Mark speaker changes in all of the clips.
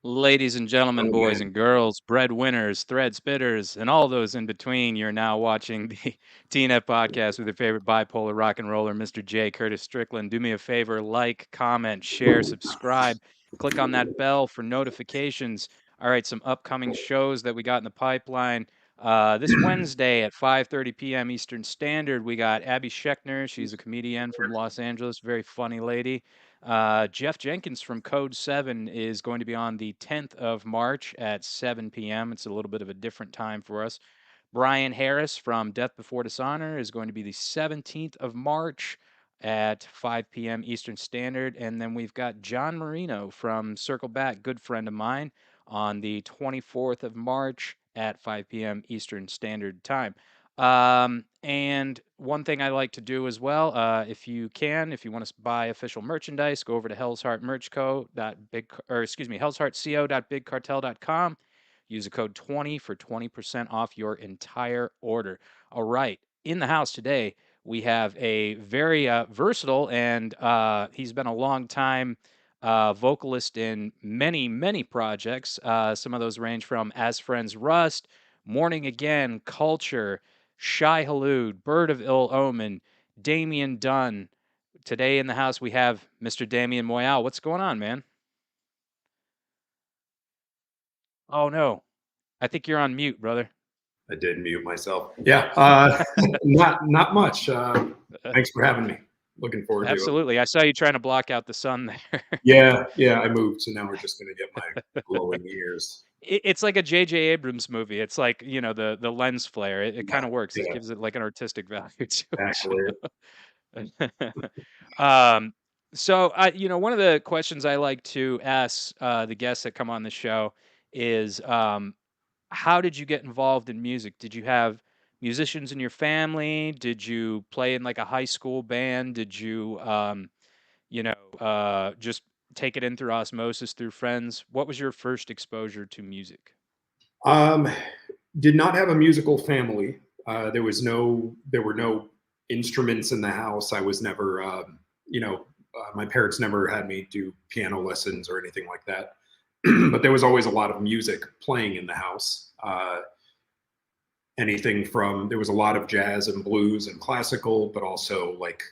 Speaker 1: Ladies and gentlemen,
Speaker 2: Oh,
Speaker 1: boys
Speaker 2: man.
Speaker 1: and girls, breadwinners, thread spitters, and all those in between, you're now watching the TNF podcast with your favorite bipolar rock and roller, Mr. J. Curtis Strickland. Do me a favor, like, comment, share, subscribe, click on that bell for notifications. All right, some upcoming shows that we got in the pipeline. This Wednesday at 5:30 p.m. Eastern Standard, we got Abby Schechner. She's a comedian from Los Angeles, very funny lady. Jeff Jenkins from Code 7 is going to be on the 10th of March at 7 p.m. It's a little bit of a different time for us. Brian Harris from Death Before Dishonor is going to be the 17th of March at 5 p.m. Eastern Standard. And then we've got John Marino from Circle Back, good friend of mine, on the 24th of March at 5 p.m. Eastern Standard Time. And one thing I like to do as well, if you can, if you want to buy official merchandise, go over to Hell's Heart Merch Co. Hell's Heart Co.bigcartel.com. Use the code 20 for 20% off your entire order. All right, in the house today we have a very versatile and he's been a long time vocalist in many many projects. Some of those range from As Friends Rust, Morning Again, Culture, SHAI HULUD, Bird of Ill Omen, Damien Done. Today in the house we have Mr. Damien Royal. What's going on, man? Oh no, I think you're on mute, brother.
Speaker 2: I did mute myself. Yeah, not much. Thanks for having me. Looking forward to it.
Speaker 1: Absolutely. I saw you trying to block out the sun there.
Speaker 2: Yeah, I moved, so now we're just gonna get my glowing ears.
Speaker 1: It's like a J.J. Abrams movie. It's like, the lens flare. It kind
Speaker 2: Yeah,
Speaker 1: of works. It
Speaker 2: yeah,
Speaker 1: gives it like an artistic value to
Speaker 2: actually.
Speaker 1: it. um, so one of the questions I like to ask the guests that come on the show is, how did you get involved in music? Did you have musicians in your family? Did you play in like a high school band? Did you, just take it in through osmosis through friends? What was your first exposure to music?
Speaker 2: Um, did not have a musical family. There were no instruments in the house. I was never, my parents never had me do piano lessons or anything like that. But there was always a lot of music playing in the house. Anything from there was a lot of jazz and blues and classical, but also like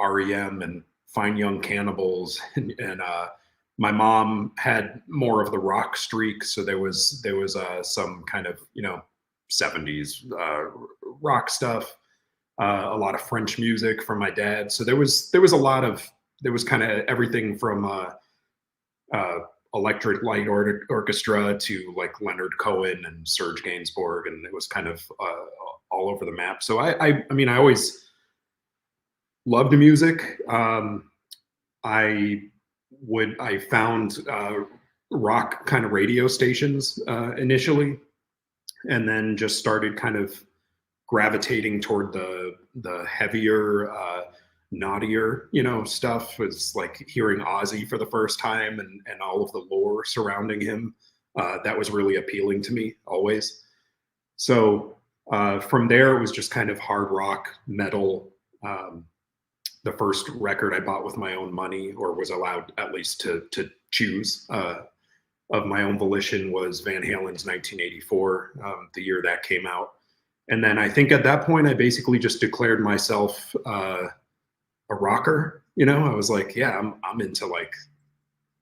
Speaker 2: REM and Fine Young Cannibals, and my mom had more of the rock streak, so there was some kind of 70s rock stuff, a lot of French music from my dad. So there was a lot of there was kind of everything from uh, Electric Light Orchestra to like Leonard Cohen and Serge Gainsbourg, and it was kind of all over the map. So I always loved music. I found rock kind of radio stations initially, and then just started kind of gravitating toward the heavier, naughtier, stuff. Was like hearing Ozzy for the first time and all of the lore surrounding him. That was really appealing to me always. So from there, it was just kind of hard rock, metal. The first record I bought with my own money, or was allowed at least to choose of my own volition, was Van Halen's 1984, the year that came out. And then I think at that point, I basically just declared myself a rocker. I was like, yeah, I'm into like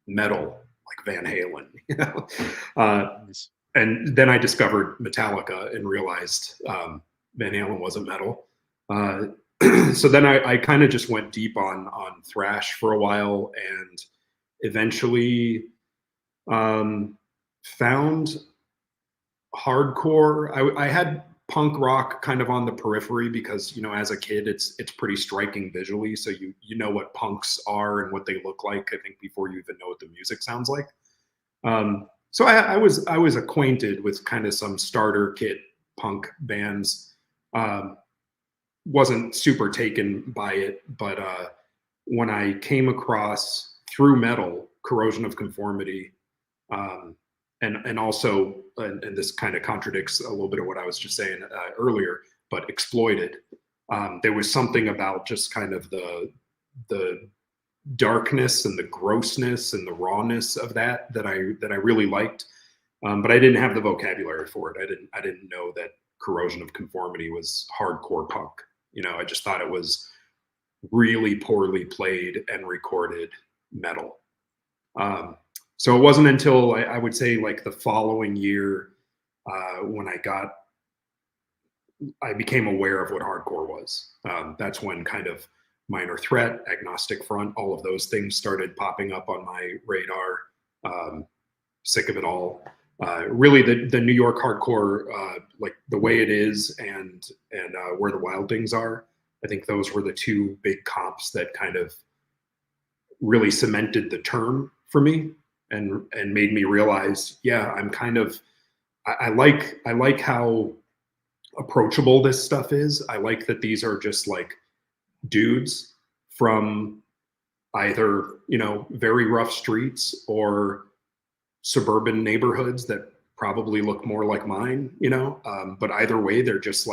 Speaker 2: metal, like Van Halen.
Speaker 1: Nice.
Speaker 2: And then I discovered Metallica and realized Van Halen wasn't metal. So then I kind of just went deep on thrash for a while, and eventually found hardcore. I had punk rock kind of on the periphery because as a kid it's pretty striking visually, so you know what punks are and what they look like, I think, before you even know what the music sounds like. So I was acquainted with kind of some starter kit punk bands. Wasn't super taken by it, but when I came across through metal Corrosion of Conformity, and also, and this kind of contradicts a little bit of what I was just saying earlier, but Exploited. There was something about just kind of the darkness and the grossness and the rawness of that I really liked. But I didn't have the vocabulary for it. I didn't know that Corrosion of Conformity was hardcore punk. I just thought it was really poorly played and recorded metal. Um, so it wasn't until I would say like the following year when I became aware of what hardcore was. That's when kind of Minor Threat, Agnostic Front, all of those things started popping up on my radar. Sick of It All. Really, the New York hardcore, like The Way It Is and Where the Wild Things Are. I think those were the two big comps that kind of really cemented the term for me and made me realize, yeah, I'm kind of I like how approachable this stuff is. I like that these are just like dudes from either, very rough streets or suburban neighborhoods that probably look more like mine, but either way, they're just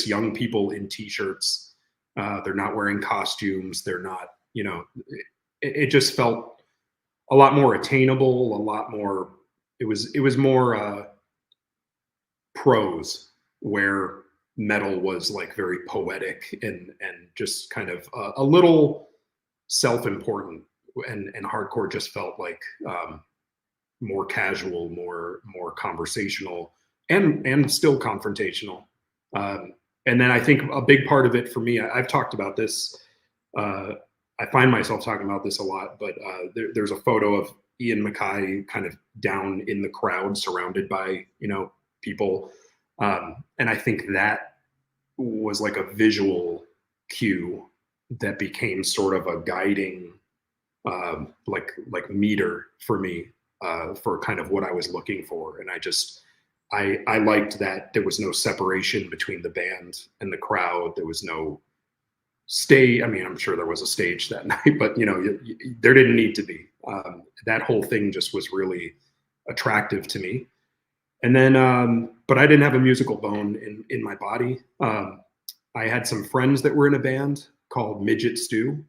Speaker 2: young people in t-shirts. They're not wearing costumes. They're not, it just felt a lot more attainable, a lot more, it was more prose, where metal was like very poetic and just kind of a little self-important, and hardcore just felt like more casual, more conversational, and still confrontational. And then I think a big part of it for me, I've talked about this. I find myself talking about this a lot, but there's a photo of Ian MacKaye kind of down in the crowd, surrounded by people, and I think that was like a visual cue that became sort of a guiding like meter for me, for kind of what I was looking for. And I liked that there was no separation between the band and the crowd. There was no stage. I mean, I'm sure there was a stage that night, but there didn't need to be. That whole thing just was really attractive to me. And then, but I didn't have a musical bone in my body. I had some friends that were in a band called Midget Stew,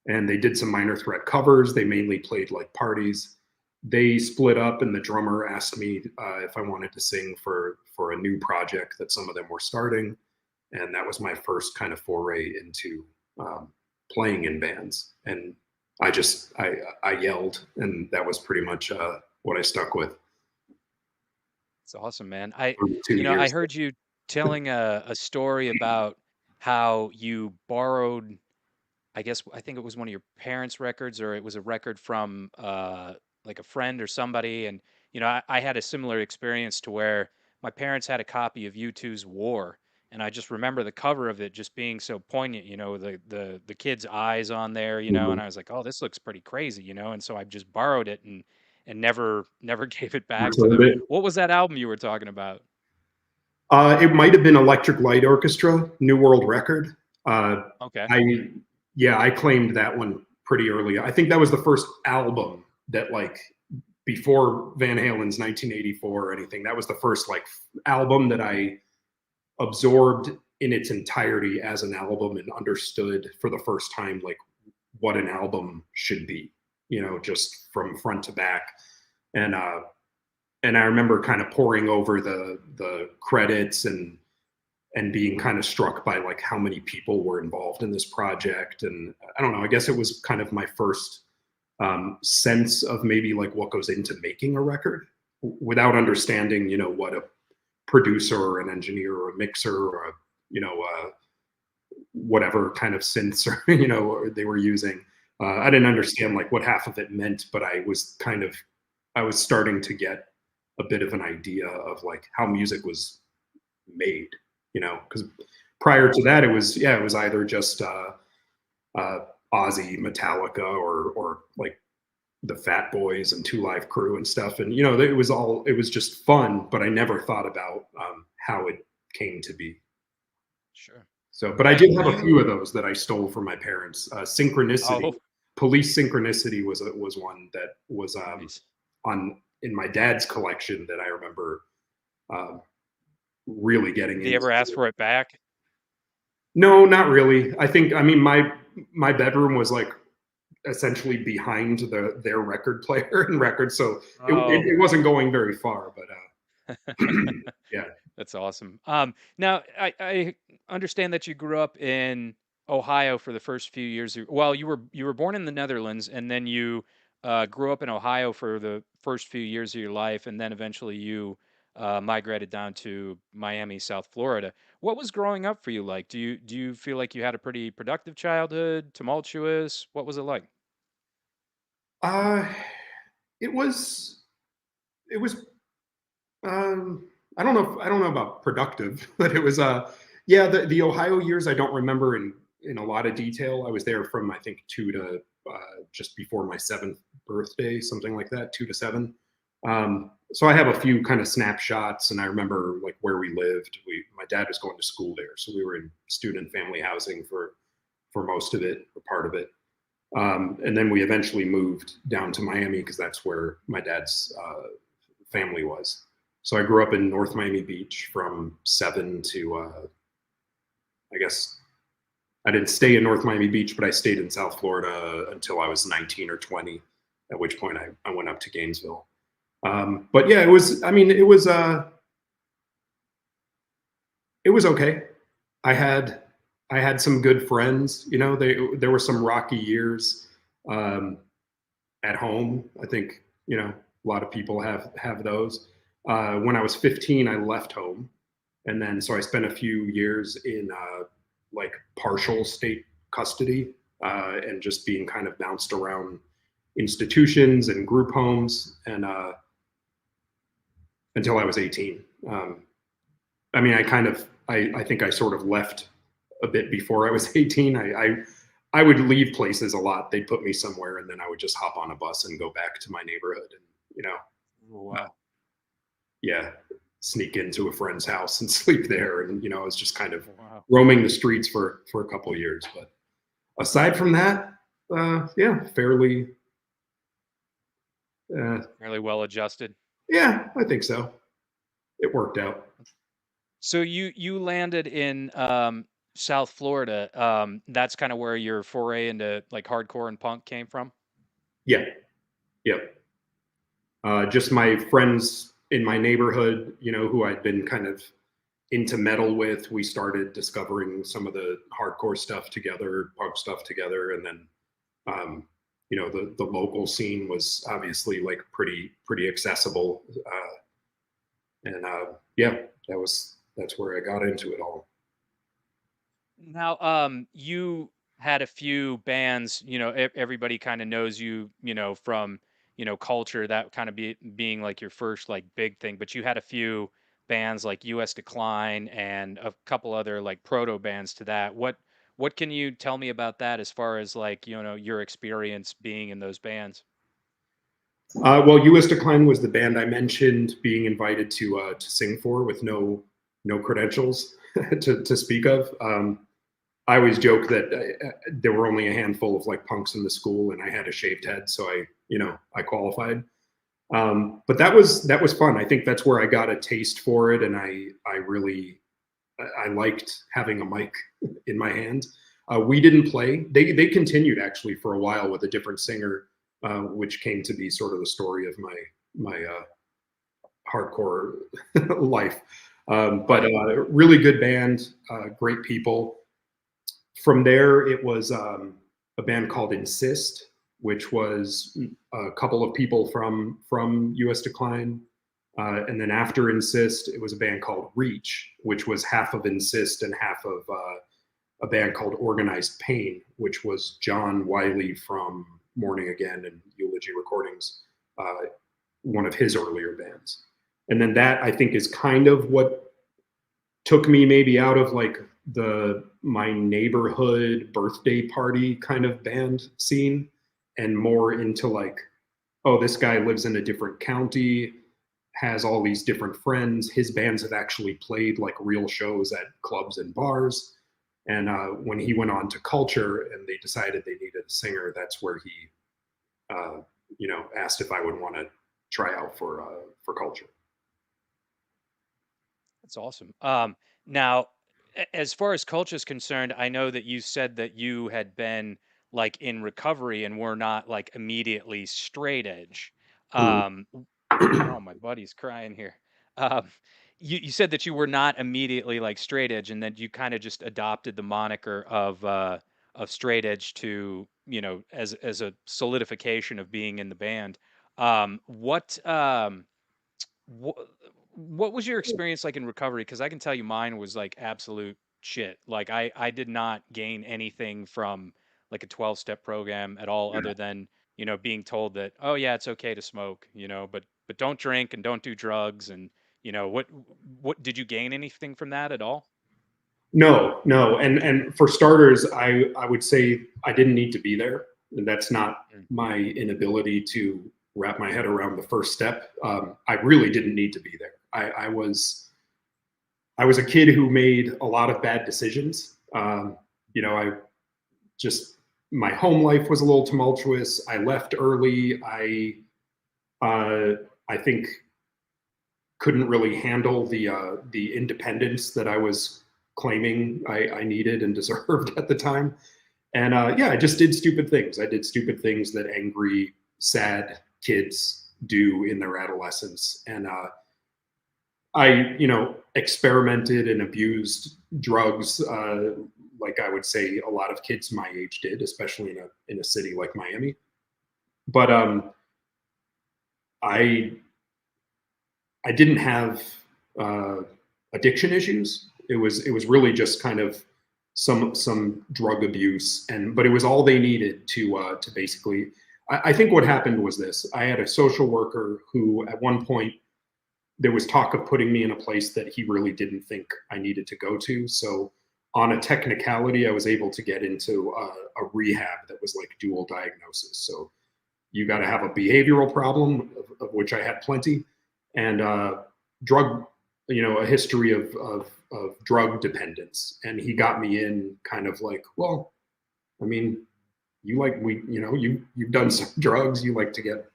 Speaker 2: and they did some Minor Threat covers. They mainly played like parties. They split up, and the drummer asked me if I wanted to sing for a new project that some of them were starting, and that was my first kind of foray into playing in bands. And I yelled, and that was pretty much what I stuck with
Speaker 1: It's awesome, man.
Speaker 2: for two
Speaker 1: I
Speaker 2: years.
Speaker 1: heard you telling a story about how you borrowed, I think it was one of your parents' records, or it was a record from like a friend or somebody. And I had a similar experience to where my parents had a copy of U2's War, and I just remember the cover of it just being so poignant. The kid's eyes on there. And
Speaker 2: Mhm.
Speaker 1: I was like, oh, this looks pretty crazy. And so I just borrowed it and never gave it back to
Speaker 2: Returned
Speaker 1: them.
Speaker 2: it.
Speaker 1: What was that album you were talking about?
Speaker 2: It might have been Electric Light Orchestra, New World Record. Uh,
Speaker 1: Okay.
Speaker 2: I Yeah, I claimed that one pretty early. I think that was the first album that, like, before Van Halen's 1984 or anything. That was the first like album that I absorbed in its entirety as an album and understood for the first time like what an album should be. Just from front to back. And and I remember kind of poring over the credits and being kind of struck by like how many people were involved in this project. And I don't know, I guess it was kind of my first sense of maybe like what goes into making a record without understanding, what a producer or an engineer or a mixer or whatever kind of synths or they were using. I didn't understand like what half of it meant, but I was starting to get a bit of an idea of like how music was made, because prior to that it was either just uh, Ozzy, Metallica, or like the Fat Boys and Two Live Crew and stuff, and it was just fun, but I never thought about how it came to be.
Speaker 1: Sure.
Speaker 2: So, but I
Speaker 1: And
Speaker 2: did have a few
Speaker 1: you,
Speaker 2: of those that I stole from my parents. Synchronicity,
Speaker 1: oh,
Speaker 2: Police Synchronicity was one that was
Speaker 1: nice.
Speaker 2: on in my dad's collection that I remember um, really getting
Speaker 1: Did he
Speaker 2: into.
Speaker 1: ever ask for it back?
Speaker 2: No, not really. I mean my bedroom was like essentially behind their record player and record, so
Speaker 1: Oh.
Speaker 2: it wasn't going very far, but yeah.
Speaker 1: That's awesome. Now I understand that you grew up in Ohio for the first few years. Well, you were born in the Netherlands, and then you grew up in Ohio for the first few years of your life, and then eventually you migrated down to Miami, South Florida. What was growing up for you like? Do you feel like you had a pretty productive childhood? Tumultuous? What was it like?
Speaker 2: Uh, it was it was I don't know about productive, but it was yeah, the Ohio years I don't remember in a lot of detail. I was there from I think 2 to just before my 7th birthday, something like that, 2 to 7. So I have a few kind of snapshots, and I remember like where we lived. We My dad was going to school there, so we were in student family housing for most of it, or part of it. And then we eventually moved down to Miami because that's where my dad's family was. So I grew up in North Miami Beach from 7 to, I guess I didn't stay in North Miami Beach, but I stayed in South Florida until I was 19 or 20, at which point I went up to Gainesville. But yeah, I mean, it was okay. I had, I had some good friends, there were some rocky years, um, at home. I think, a lot of people have those. When I was 15, I left home, and then so I spent a few years in like partial state custody, and just being kind of bounced around institutions and group homes, and until I was 18. I mean, I think I sort of left a bit before I was 18. I would leave places a lot. They'd put me somewhere, and then I would just hop on a bus and go back to my neighborhood, and you know,
Speaker 1: Oh, wow.
Speaker 2: yeah, sneak into a friend's house and sleep there, and I was just kind of
Speaker 1: Wow.
Speaker 2: roaming the streets for a couple of years. But aside from that, yeah, fairly, uh,
Speaker 1: Fairly well adjusted.
Speaker 2: yeah, I think so. It worked out.
Speaker 1: So you landed in South Florida. That's kind of where your foray into like hardcore and punk came from.
Speaker 2: Yeah, yeah. Just my friends in my neighborhood, who I'd been kind of into metal with. We started discovering some of the hardcore stuff together, punk stuff together, and then um, the local scene was obviously like pretty accessible, and yeah, that's where I got into it all.
Speaker 1: Now, you had a few bands. Everybody kind of knows you. From culture that kind of being like your first like big thing. But you had a few bands like U.S. Decline and a couple other like proto bands to that. What can you tell me about that as far as like your experience being in those bands?
Speaker 2: Well, U.S. Decline was the band I mentioned being invited to sing for with no credentials to speak of. I always joke that there were only a handful of like punks in the school, and I had a shaved head, so I qualified. But that was fun. I think that's where I got a taste for it, and I really I liked having a mic in my hand. We didn't play. They continued actually for a while with a different singer, which came to be sort of the story of my hardcore life. But
Speaker 1: Right.
Speaker 2: really good band, great people. From there, it was a band called Insist, which was a couple of people from US Decline. And then after Insist, it was a band called Reach, which was half of Insist and half of a band called Organized Pain, which was John Wiley from Morning Again and Eulogy Recordings, uh, one of his earlier bands. And then that I think is kind of what took me maybe out of like the my neighborhood birthday party kind of band scene, and more into like, oh, this guy lives in a different county, has all these different friends. His bands have actually played like real shows at clubs and bars. And when he went on to Culture and they decided they needed a singer, that's where he, asked if I would want to try out for Culture.
Speaker 1: That's awesome. Now, as far as culture is concerned, I know that you said that you had been like in recovery and were not like immediately straight edge.
Speaker 2: Mm.
Speaker 1: Um, oh, my buddy's crying here. Um, you said that you were not immediately like straight edge, and that you kind of just adopted the moniker of straight edge to, you know, as a solidification of being in the band. What what was your experience like in recovery? Because I can tell you mine was like absolute shit. Like I did not gain anything from like a 12-step program at all, other than, you know, being told that, oh yeah, it's okay to smoke, you know, but don't drink and don't do drugs. And you know, what did you gain anything from that at all?
Speaker 2: No, no, and for starters, I would say I didn't need to be there. And that's not
Speaker 1: Mm.
Speaker 2: my inability to wrap my head around the first step. I really didn't need to be there. I was a kid who made a lot of bad decisions. You know, I just my home life was a little tumultuous. I left early. I think couldn't really handle the independence that I was claiming I needed and deserved at the time. And yeah, I just did stupid things. I did stupid things that angry, sad kids do in their adolescence. And I, you know, experimented and abused drugs, like I would say a lot of kids my age did, especially in a city like Miami. But I I didn't have uh, addiction issues. It was really just kind of some drug abuse, and but it was all they needed to basically. I think what happened was this: I had a social worker who, at one point, there was talk of putting me in a place that he really didn't think I needed to go to. So, on a technicality, I was able to get into a rehab that was like dual diagnosis. So, you got to have a behavioral problem, of which I had plenty, and drug, you know, a history of drug dependence. And he got me in kind of like, well, I mean, you like you know, you've done some drugs, you like to get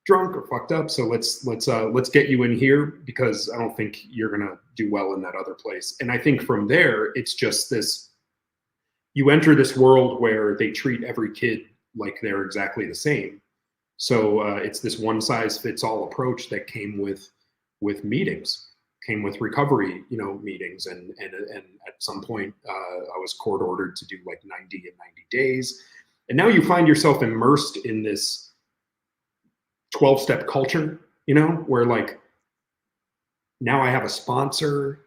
Speaker 2: drunk or fucked up, so let's get you in here because I don't think you're gonna do well in that other place. And I think from there, it's just this: you enter this world where they treat every kid like they're exactly the same. So it's this one size fits all approach that came with meetings, came with recovery, you know, meetings, and at some point I was court ordered to do like 90 and 90 days, and now you find yourself immersed in this 12-step culture, you know, where like now I have a sponsor,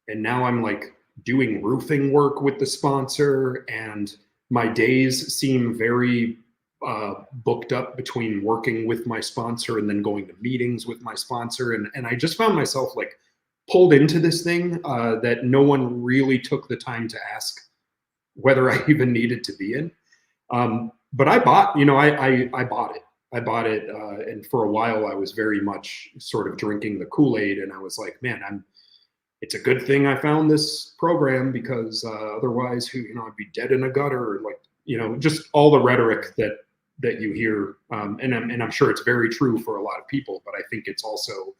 Speaker 2: and now I'm like doing roofing work with the sponsor, and my days seem very booked up between working with my sponsor and then going to meetings with my sponsor. And I just found myself like pulled into this thing that no one really took the time to ask whether I even needed to be in. But I bought, you know, I bought it. I bought it, and for a while I was very much sort of drinking the Kool-Aid, and I was like, man, it's a good thing I found this program because otherwise, who, you know, I'd be dead in a gutter, or like, you know, just all the rhetoric that you hear, and I'm sure it's very true for a lot of people, but I think it's also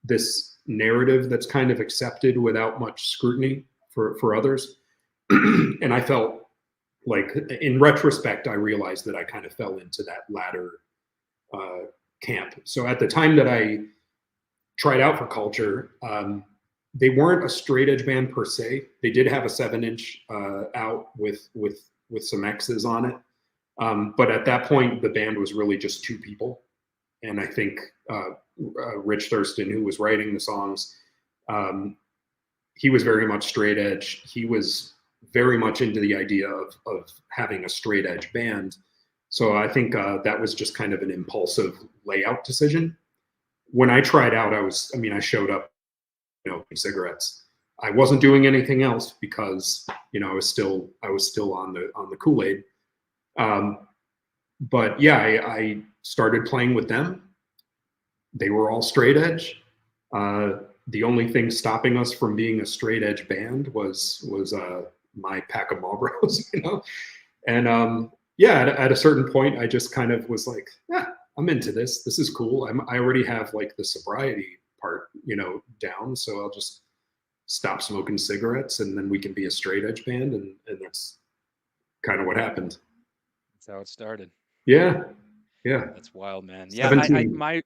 Speaker 2: this narrative that's kind of accepted without much scrutiny for others. And I felt like, in retrospect, I realized that I kind of fell into that latter camp. So at the time that I tried out for Culture, they weren't a straight edge band per se. They did have a 7-inch out with some X's on it, but at that point the band was really just two people. And I think Rich Thurston, who was writing the songs, he was very much straight edge. He was very much into the idea of having a straight edge band. So I think that was just kind of an impulsive layout decision. When I tried out, I showed up, you know, cigarettes. I wasn't doing anything else because, you know, I was still on the Kool-Aid. But yeah, I started playing with them. They were all straight edge. The only thing stopping us from being a straight edge band was my pack of Marlboros, you know. And yeah, at a certain point, I just kind of was like, yeah, I'm into this. This is cool. I already have like the sobriety part, you know, down. So I'll just stop smoking cigarettes, and then we can be a straight edge band. And that's kind of what happened.
Speaker 1: That's how it started.
Speaker 2: Yeah. Yeah.
Speaker 1: That's wild, man. Yeah,
Speaker 2: Seventeen.
Speaker 1: my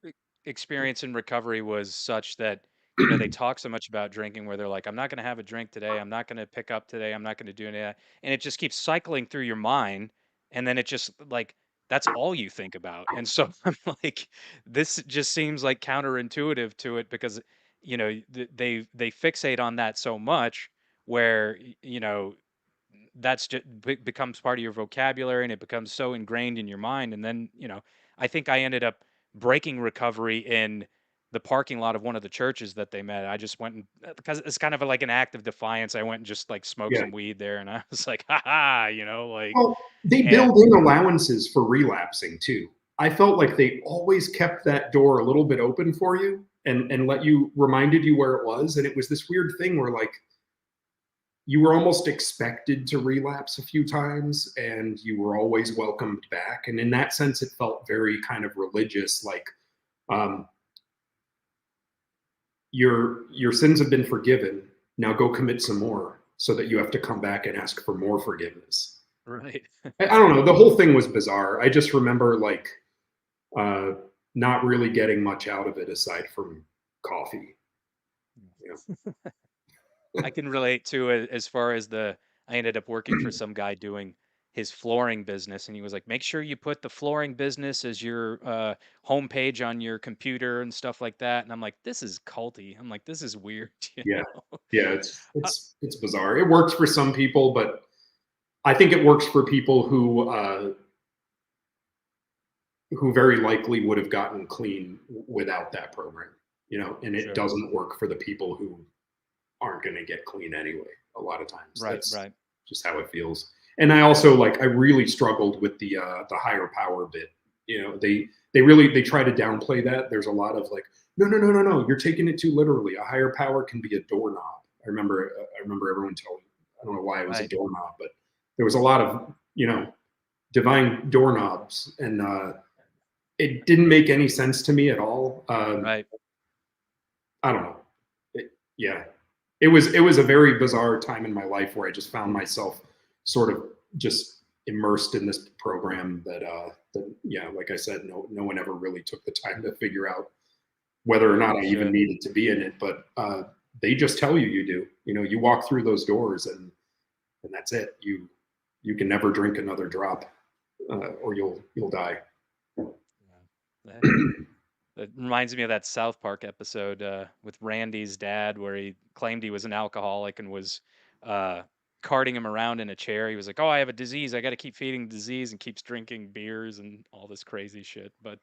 Speaker 1: experience in recovery was such that, they talk so much about drinking where they're like, I'm not going to have a drink today. I'm not going to pick up today. I'm not going to do any of that. And it just keeps cycling through your mind. And then it just like, that's all you think about. And so I'm like, this just seems like counterintuitive to it because, they fixate on that so much where, that's just becomes part of your vocabulary and it becomes so ingrained in your mind. And then, I think I ended up breaking recovery in the parking lot of one of the churches that they met. I just went and because it's kind of like an act of defiance. I went and just like smoked
Speaker 2: Yeah.
Speaker 1: some weed there, and I was like, "Ha ha," like,
Speaker 2: Well, they
Speaker 1: and
Speaker 2: build in allowances for relapsing too. I felt like they always kept that door a little bit open for you and let you reminded you where it was. And it was this weird thing where like you were almost expected to relapse a few times and you were always welcomed back. And in that sense, it felt very kind of religious, like um, your sins have been forgiven. Now go commit some more so that you have to come back and ask for more forgiveness.
Speaker 1: right,
Speaker 2: I don't know. The whole thing was bizarre. I just remember like uh, not really getting much out of it aside from coffee. You
Speaker 1: I can relate to it as far as I ended up working for some guy doing his flooring business, and he was like, "Make sure you put the flooring business as your homepage on your computer and stuff like that." And I'm like, "This is culty." I'm like, "This is weird,"
Speaker 2: yeah,
Speaker 1: know?
Speaker 2: yeah.
Speaker 1: Uh,
Speaker 2: It's bizarre. It works for some people, but I think it works for people who very likely would have gotten clean without that program. And it
Speaker 1: sure.
Speaker 2: doesn't work for the people who aren't going to get clean anyway. A lot of times,
Speaker 1: Right.
Speaker 2: that's
Speaker 1: Right.
Speaker 2: just how it feels. And I also like I really struggled with the higher power bit. They try to downplay that. There's a lot of like, no, you're taking it too literally. A higher power can be a doorknob. I remember everyone telling. I don't know why it was a
Speaker 1: Right.
Speaker 2: doorknob, but there was a lot of divine doorknobs, and it didn't make any sense to me at all.
Speaker 1: Right.
Speaker 2: I don't know. Yeah, it was a very bizarre time in my life where I just found myself sort of just immersed in this program that yeah, like I said, no one ever really took the time to figure out whether or
Speaker 1: Like
Speaker 2: not
Speaker 1: they
Speaker 2: I even
Speaker 1: should.
Speaker 2: needed to be in it. But they just tell you do. You walk through those doors and that's it. You can never drink another drop, or you'll die.
Speaker 1: Yeah. It reminds me of that South Park episode with Randy's dad, where he claimed he was an alcoholic and was uh, carting him around in a chair. He was like, "Oh, I have a disease. I got to keep feeding the disease," and keeps drinking beers and all this crazy shit. But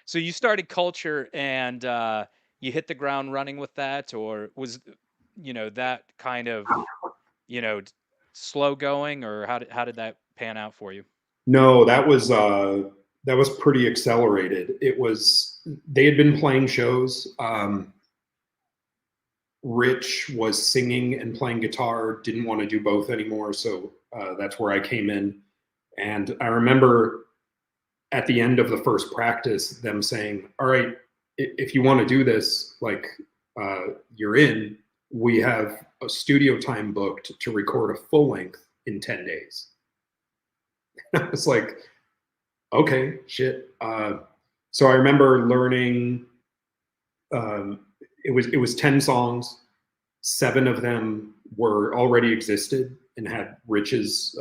Speaker 1: so you started culture and you hit the ground running with that, or was that kind of you know d- slow going, or how did that pan out for you?
Speaker 2: No, that was pretty accelerated. They had been playing shows. Rich was singing and playing guitar, didn't want to do both anymore, so that's where I came in. And I remember at the end of the first practice, them saying, "All right, if you want to do this, like you're in. We have a studio time booked to record a full length in 10 days." It's like, okay, shit. So I remember learning. Um, it was 10 songs. 7 of them were already existed and had Rich's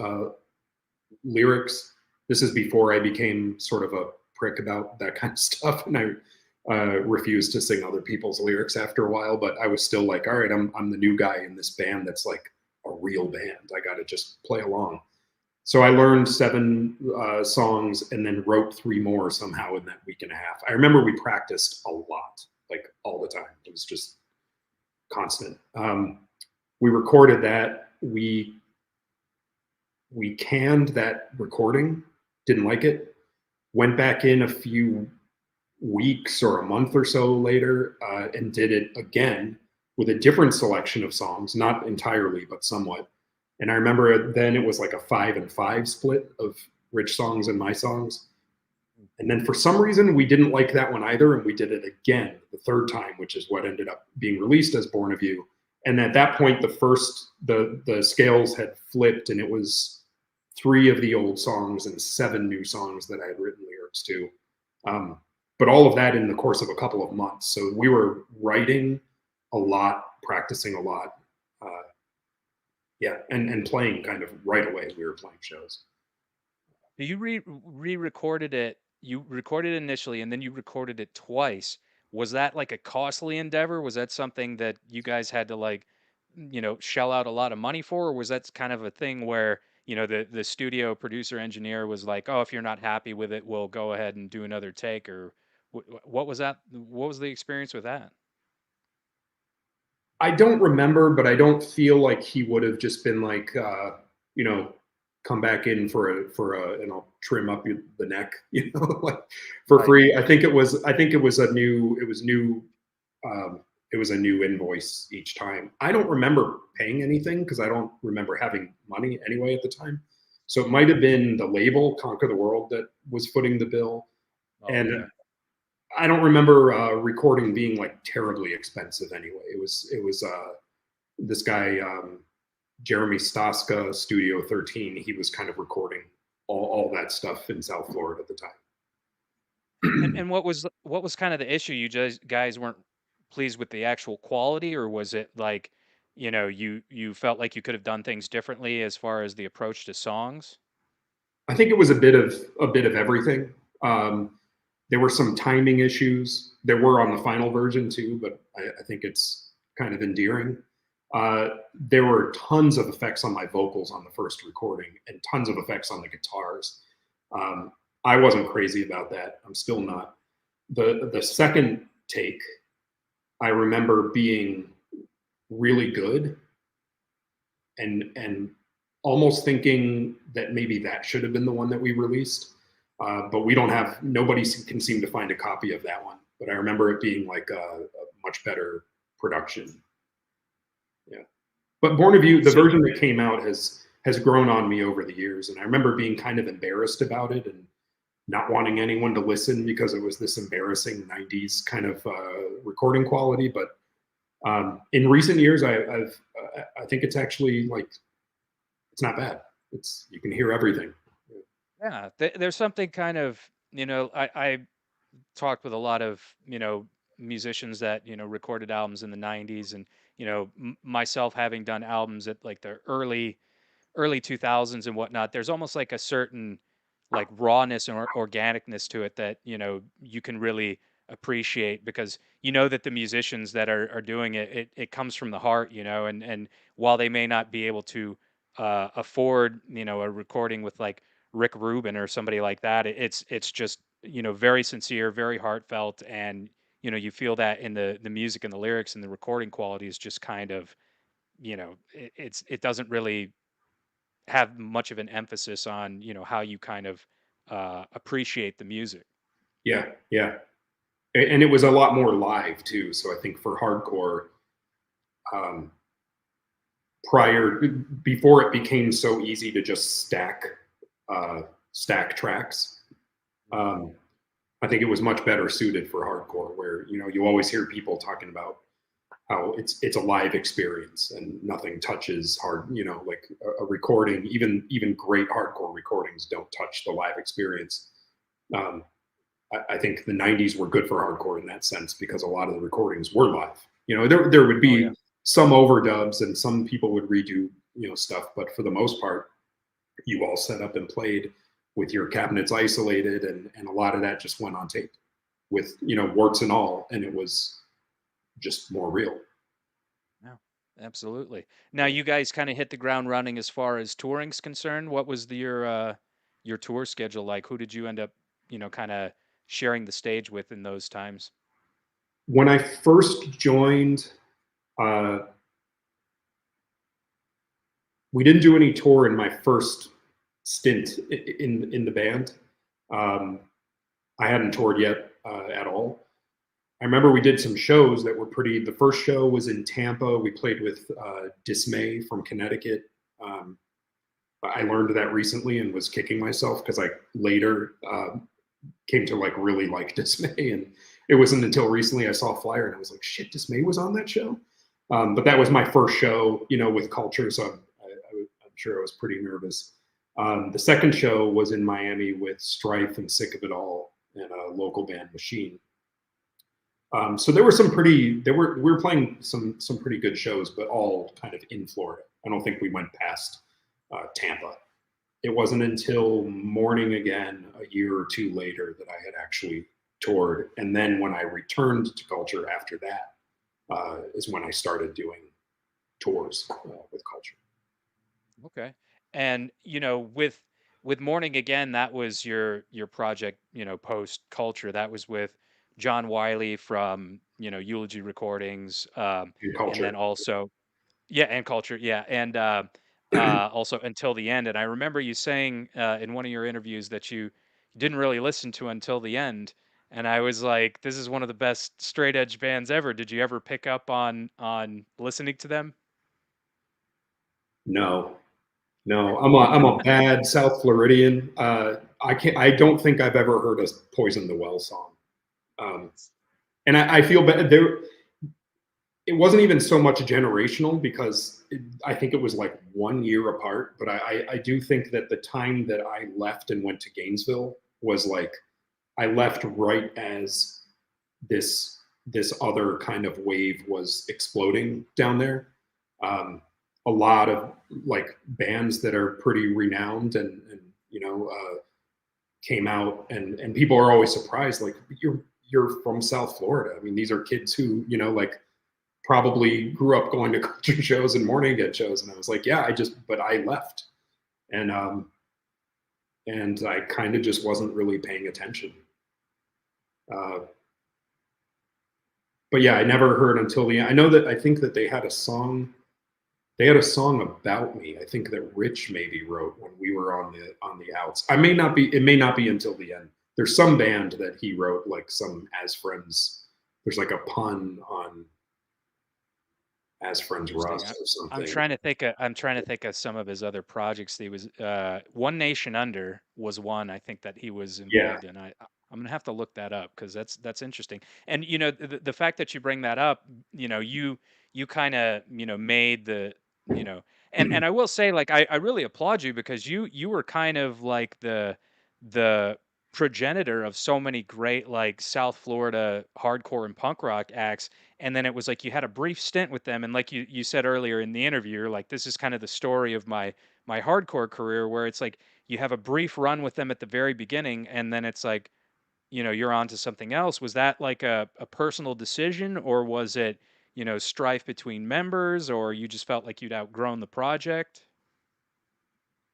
Speaker 2: lyrics. This is before I became sort of a prick about that kind of stuff, and I refused to sing other people's lyrics after a while. But I was still like, all right, I'm the new guy in this band that's like a real band. I got to just play along. So I learned 7 songs and then wrote 3 more somehow in that week and a half. I remember we practiced a lot, like all the time. It was just constant. We recorded that. We canned that recording. Didn't like it. Went back in a few weeks or a month or so later and did it again with a different selection of songs, not entirely, but somewhat. And I remember then it was like a 5-and-5 split of Rich songs and my songs. And then for some reason, we didn't like that one either. And we did it again the third time, which is what ended up being released as Born of You. And at that point, the scales had flipped and it was 3 of the old songs and 7 new songs that I had written lyrics to. But all of that in the course of a couple of months. So we were writing a lot, practicing a lot. Yeah, and playing kind of right away. We were playing shows.
Speaker 1: You re-recorded it. You recorded it initially, and then you recorded it twice. Was that like a costly endeavor? Was that something that you guys had to like, shell out a lot of money for, or was that kind of a thing where the studio producer engineer was like, "Oh, if you're not happy with it, we'll go ahead and do another take," or what was that? What was the experience with that?
Speaker 2: I don't remember, but I don't feel like he would have just been like, you know, come back in and I'll trim up the neck, like for
Speaker 1: Right.
Speaker 2: free. I think it was a new, um, it was a new invoice each time. I don't remember paying anything because I don't remember having money anyway at the time. So it might have been the label Conquer the World that was footing the bill,
Speaker 1: Oh,
Speaker 2: and
Speaker 1: okay.
Speaker 2: I don't remember recording being like terribly expensive anyway. It was this guy Jeremy Staska, Studio 13. He was kind of recording all that stuff in South Florida at the
Speaker 1: And
Speaker 2: time.
Speaker 1: and what was kind of the issue? You just guys weren't pleased with the actual quality, or was it like, you felt like you could have done things differently as far as the approach to songs?
Speaker 2: I think it was a bit of everything. Um, there were some timing issues. There were on the final version too, but I think it's kind of endearing. There were tons of effects on my vocals on the first recording, and tons of effects on the guitars. Um, I wasn't crazy about that. I'm still not. The second take, I remember being really good, and almost thinking that maybe that should have been the one that we released. But we don't have, nobody can seem to find a copy of that one. But I remember it being like a much better production. Yeah. But Born of You, the
Speaker 1: So
Speaker 2: version that came out has grown on me over the years, and I remember being kind of embarrassed about it and not wanting anyone to listen because it was this embarrassing '90s kind of recording quality. But in recent years, I think it's actually like it's not bad. It's you can hear everything.
Speaker 1: yeah, there's something kind of, I talked with a lot of, musicians that, recorded albums in the 90s, and, myself having done albums at like the early 2000s and whatnot. There's almost like a certain like rawness or organicness to it that you can really appreciate, because that the musicians that are doing it comes from the heart, and while they may not be able to afford a recording with like Rick Rubin or somebody like that, it's just very sincere, very heartfelt, and you feel that in the music and the lyrics, and the recording quality is just kind of, it doesn't really have much of an emphasis on how you kind of appreciate the music.
Speaker 2: Yeah, yeah, and it was a lot more live too. So I think for hardcore, um, prior before it became so easy to just uh, stack tracks, um, I think it was much better suited for hardcore, where you always hear people talking about how it's a live experience and nothing touches hard. Like a recording, even great hardcore recordings don't touch the live experience. Um, I think the '90s were good for hardcore in that sense because a lot of the recordings were live. There would
Speaker 1: Oh yeah.
Speaker 2: be some overdubs and some people would redo stuff, but for the most part, you all set up and played with your cabinets isolated, and a lot of that just went on tape with warts and all, and it was just more real.
Speaker 1: No, absolutely. Now you guys kind of hit the ground running as far as touring's concerned. What was your tour schedule like? Who did you end up, kind of sharing the stage with in those times?
Speaker 2: When I first joined, uh, we didn't do any tour in my first stint in the band. Um, I hadn't toured yet at all. I remember we did some shows that were pretty. The first show was in Tampa. We played with Dismay from Connecticut. Um, I learned that recently and was kicking myself because I later came to like really like Dismay, and it wasn't until recently I saw a flyer and I was like, "Shit, Dismay was on that show." But that was my first show, with Culture, so I'm sure I was pretty nervous. The second show was in Miami with Strife and Sick of It All and a local band Machine. So there were some pretty we were playing some pretty good shows, but all kind of in Florida. I don't think we went past Tampa. It wasn't until Morning Again a year or two later that I had actually toured, and then when I returned to Culture after that is when I started doing tours with Culture.
Speaker 1: Okay. And with Morning Again, that was your project, post Culture. That was with John Wiley from, Eulogy Recordings,
Speaker 2: In
Speaker 1: and then
Speaker 2: Culture,
Speaker 1: also yeah, and Culture, yeah, and also Until the End. And I remember you saying in one of your interviews that you didn't really listen to Until the End, and I was like, this is one of the best straight edge bands ever. Did you ever pick up on listening to them?
Speaker 2: no, no, I'm a bad South Floridian. I don't think I've ever heard a Poison the Well song. Um, and I feel bad. It wasn't even so much generational because I think it was like 1 year apart. But I do think that the time that I left and went to Gainesville was like I left right as this other kind of wave was exploding down there. A lot of like bands that are pretty renowned and came out and people are always surprised like you're from South Florida. I mean, these are kids who like probably grew up going to Culture shows and Morning Again shows, and I was like, yeah, but I left, and I kind of just wasn't really paying attention. Uh, but yeah, I never heard Until the End. I know that I think that they had a song. They had a song about me. I think that Rich maybe wrote when we were on the outs. I may not be. It may not be Until the End. There's some band that he wrote like some As Friends. There's like a pun on As Friends
Speaker 1: Interesting.
Speaker 2: Rust or
Speaker 1: I'm
Speaker 2: something.
Speaker 1: trying to think of some of his other projects. He was One Nation Under was one I think that he was
Speaker 2: Yeah,
Speaker 1: involved in. I'm gonna have to look that up because that's interesting. And the fact that you bring that up, you kind of made the you know and I will say like I really applaud you because you were kind of like the progenitor of so many great like South Florida hardcore and punk rock acts, and then it was like you had a brief stint with them, and like you said earlier in the interview, you're like, this is kind of the story of my hardcore career, where it's like you have a brief run with them at the very beginning, and then it's like you're on to something else. Was that like a personal decision, or was it strife between members, or you just felt like you'd outgrown the project?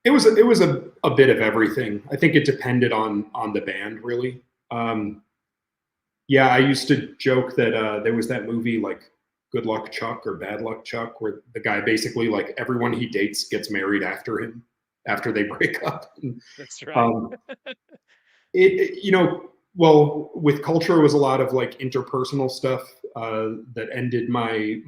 Speaker 2: it was a bit of everything. I think it depended on the band really. Um, yeah, I used to joke that there was that movie like Good Luck Chuck or Bad Luck Chuck, where the guy basically like everyone he dates gets married after him after they break up.
Speaker 1: That's right.
Speaker 2: Um, well, with Culture it was a lot of like interpersonal stuff that ended my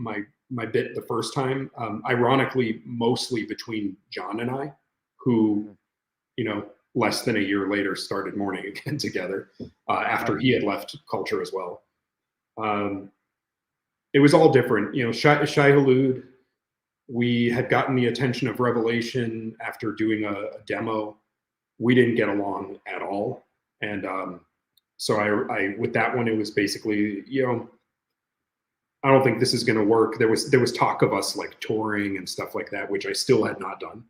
Speaker 2: bit the first time. Ironically, mostly between John and I, who
Speaker 1: Mhm.
Speaker 2: less than a year later started Morning Again together after
Speaker 1: Right.
Speaker 2: he had left Culture as well. Um, it was all different. Shai Hulud, we had gotten the attention of Revelation after doing a demo. We didn't get along at all. And so I, with that one, it was basically, I don't think this is going to work. There was talk of us like touring and stuff like that, which I still had not done.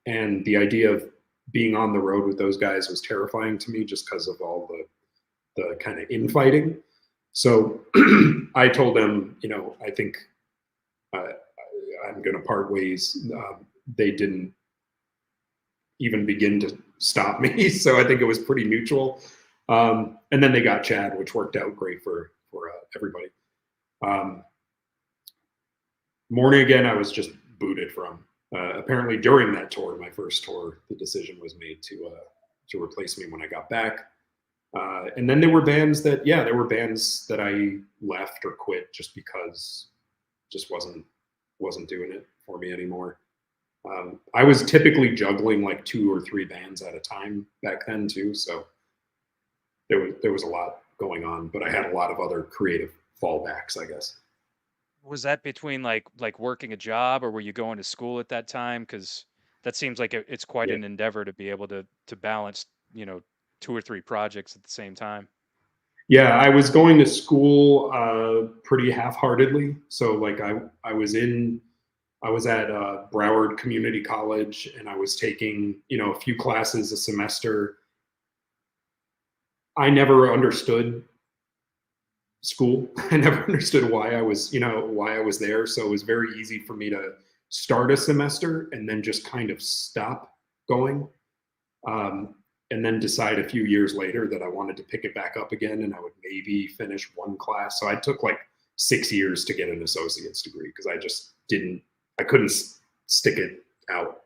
Speaker 2: And the idea of being on the road with those guys was terrifying to me just because of all the kind of infighting. So I told them, I think uh, I'm going to part ways. They didn't even begin to stop me, so I think it was pretty mutual. And then they got Chad, which worked out great for everybody. Um, Morning Again, I was just booted from. Apparently, during that tour, my first tour, the decision was made to replace me when I got back. And then there were bands that I left or quit just because just wasn't doing it for me anymore. I was typically juggling like 2 or 3 bands at a time back then too, so there was a lot going on, but I had a lot of other creative fallbacks, I guess.
Speaker 1: Was that between like working a job, or were you going to school at that time? Because that seems like it's quite
Speaker 2: Yeah.
Speaker 1: an endeavor to be able to balance, you know, 2 or 3 projects at the same time.
Speaker 2: Yeah, I was going to school pretty half-heartedly. So like I was at Broward Community College, and I was taking, a few classes a semester. I never understood school. I never understood why I was there. So it was very easy for me to start a semester and then just kind of stop going. Um, and then decide a few years later that I wanted to pick it back up again, and I would maybe finish one class. So I took like 6 years to get an associate's degree because I couldn't stick it out.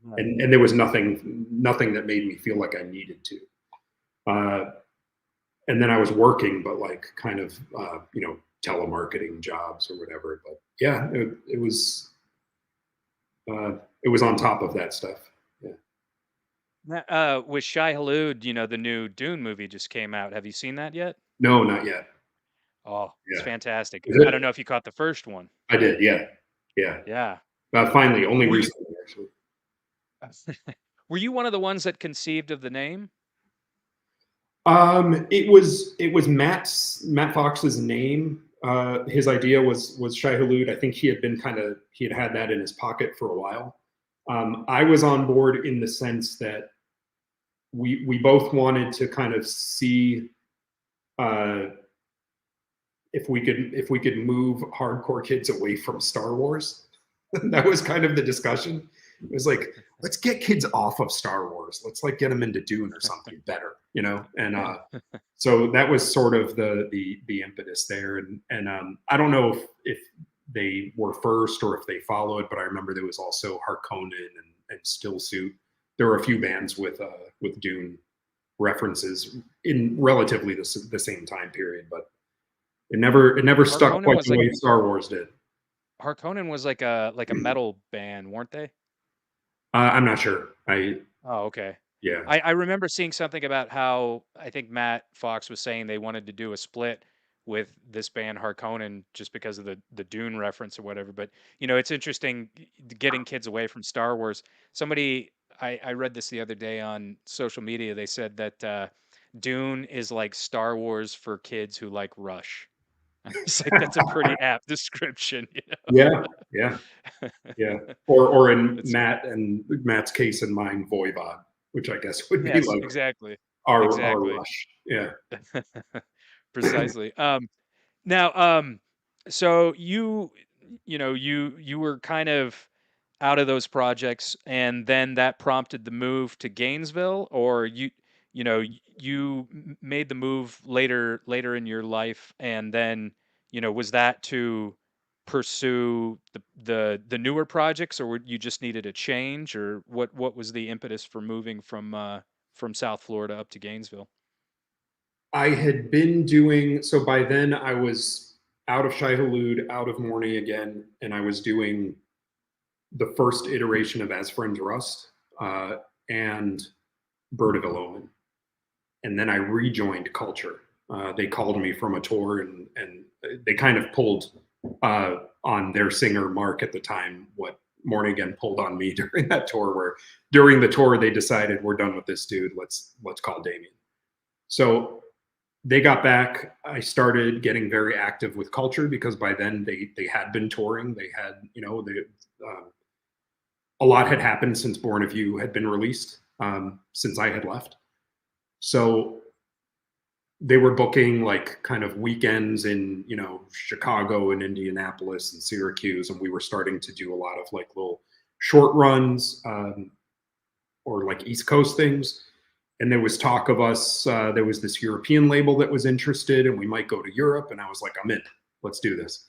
Speaker 1: Right.
Speaker 2: And there was nothing that made me feel like I needed to. And then I was working, but like kind of, telemarketing jobs or whatever. But yeah, it was on top of that stuff. Yeah.
Speaker 1: With Shai Hulud, you know, the new Dune movie just came out. Have you seen that yet?
Speaker 2: No, not yet.
Speaker 1: Oh, it's
Speaker 2: Yeah.
Speaker 1: fantastic.
Speaker 2: Is
Speaker 1: I don't
Speaker 2: it?
Speaker 1: know if you caught the first one.
Speaker 2: I did. Yeah. Yeah.
Speaker 1: Yeah.
Speaker 2: Finally, only
Speaker 1: Were you
Speaker 2: recently, actually.
Speaker 1: were you one of the ones that conceived of the name?
Speaker 2: It was Matt Fox's name. His idea was Shai Hulud. I think he had that in his pocket for a while. I was on board in the sense that we both wanted to kind of see uh, if we could move hardcore kids away from Star Wars. That was kind of the discussion. It was like, let's get kids off of Star Wars. Let's like get them into Dune or something better, And so that was sort of the impetus there. And I don't know if they were first or if they followed, but I remember there was also Harkonnen and Still Suit. There were a few bands with Dune references in relatively the same time period, but it never stuck
Speaker 1: Harkonnen
Speaker 2: quite
Speaker 1: was
Speaker 2: the
Speaker 1: like
Speaker 2: way Star Wars did.
Speaker 1: Harkonnen was like a metal band, weren't they?
Speaker 2: I'm not sure.
Speaker 1: Oh, okay.
Speaker 2: Yeah.
Speaker 1: I remember seeing something about how I think Matt Fox was saying they wanted to do a split with this band Harkonnen just because of the Dune reference or whatever. But you know, it's interesting getting kids away from Star Wars. Somebody I read this the other day on social media. They said that Dune is like Star Wars for kids who like Rush. It's like that's a pretty apt description, you
Speaker 2: Yeah, yeah,
Speaker 1: know.
Speaker 2: yeah. Or in
Speaker 1: It's
Speaker 2: Matt's case and mine, Voivod, which I guess would be
Speaker 1: yes,
Speaker 2: like
Speaker 1: exactly,
Speaker 2: our
Speaker 1: exactly.
Speaker 2: Rush. Yeah.
Speaker 1: Precisely. Now, so you know, you were kind of out of those projects, and then that prompted the move to Gainesville, or you know, you made the move later in your life, and then you know, was that to pursue the newer projects, or you just needed a change, or what was the impetus for moving from South Florida up to Gainesville?
Speaker 2: I had been doing so by then. I was out of Shai Hulud, out of Morning again, and I was doing the first iteration of As Friends Rust and Bird of Omen. And then I rejoined Culture. They called me from a tour, and they kind of pulled on their singer Mark at the time what Morning Again pulled on me during that tour. Where during the tour they decided we're done with this dude. Let's call Damien. So they got back. I started getting very active with Culture because by then they had been touring. They had a lot had happened since Born of You had been released, since I had left. So they were booking like kind of weekends in Chicago and Indianapolis and Syracuse, and we were starting to do a lot of like little short runs, or like East Coast things. And there was talk of us. There was this European label that was interested, and we might go to Europe. And I was like, I'm in. Let's do this.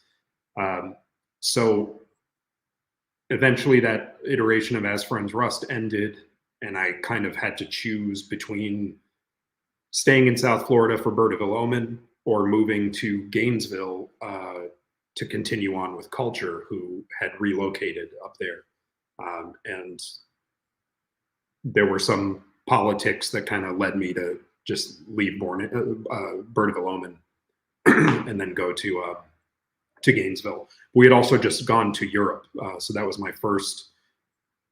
Speaker 2: So eventually, that iteration of As Friends Rust ended, and I kind of had to choose between staying in South Florida for Bird of Omen or moving to Gainesville to continue on with Culture, who had relocated up there. And there were some politics that kind of led me to just leave Bird of Omen and then go to Gainesville. We had also just gone to Europe, so that was my first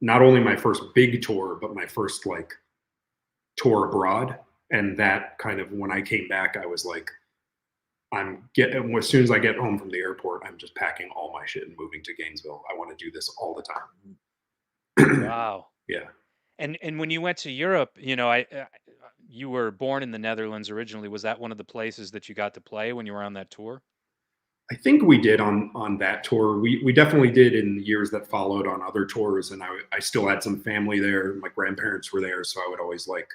Speaker 2: not only my first big tour, but my first like tour abroad. And that kind of, when I came back, I was like, as soon as I get home from the airport, I'm just packing all my shit and moving to Gainesville. I want to do this all the time.
Speaker 1: Wow.
Speaker 2: Yeah.
Speaker 1: And when you went to Europe, you know, you were born in the Netherlands originally. Was that one of the places that you got to play when you were on that tour?
Speaker 2: I think we did on that tour. We definitely did in the years that followed on other tours, and I still had some family there. My grandparents were there, so I would always like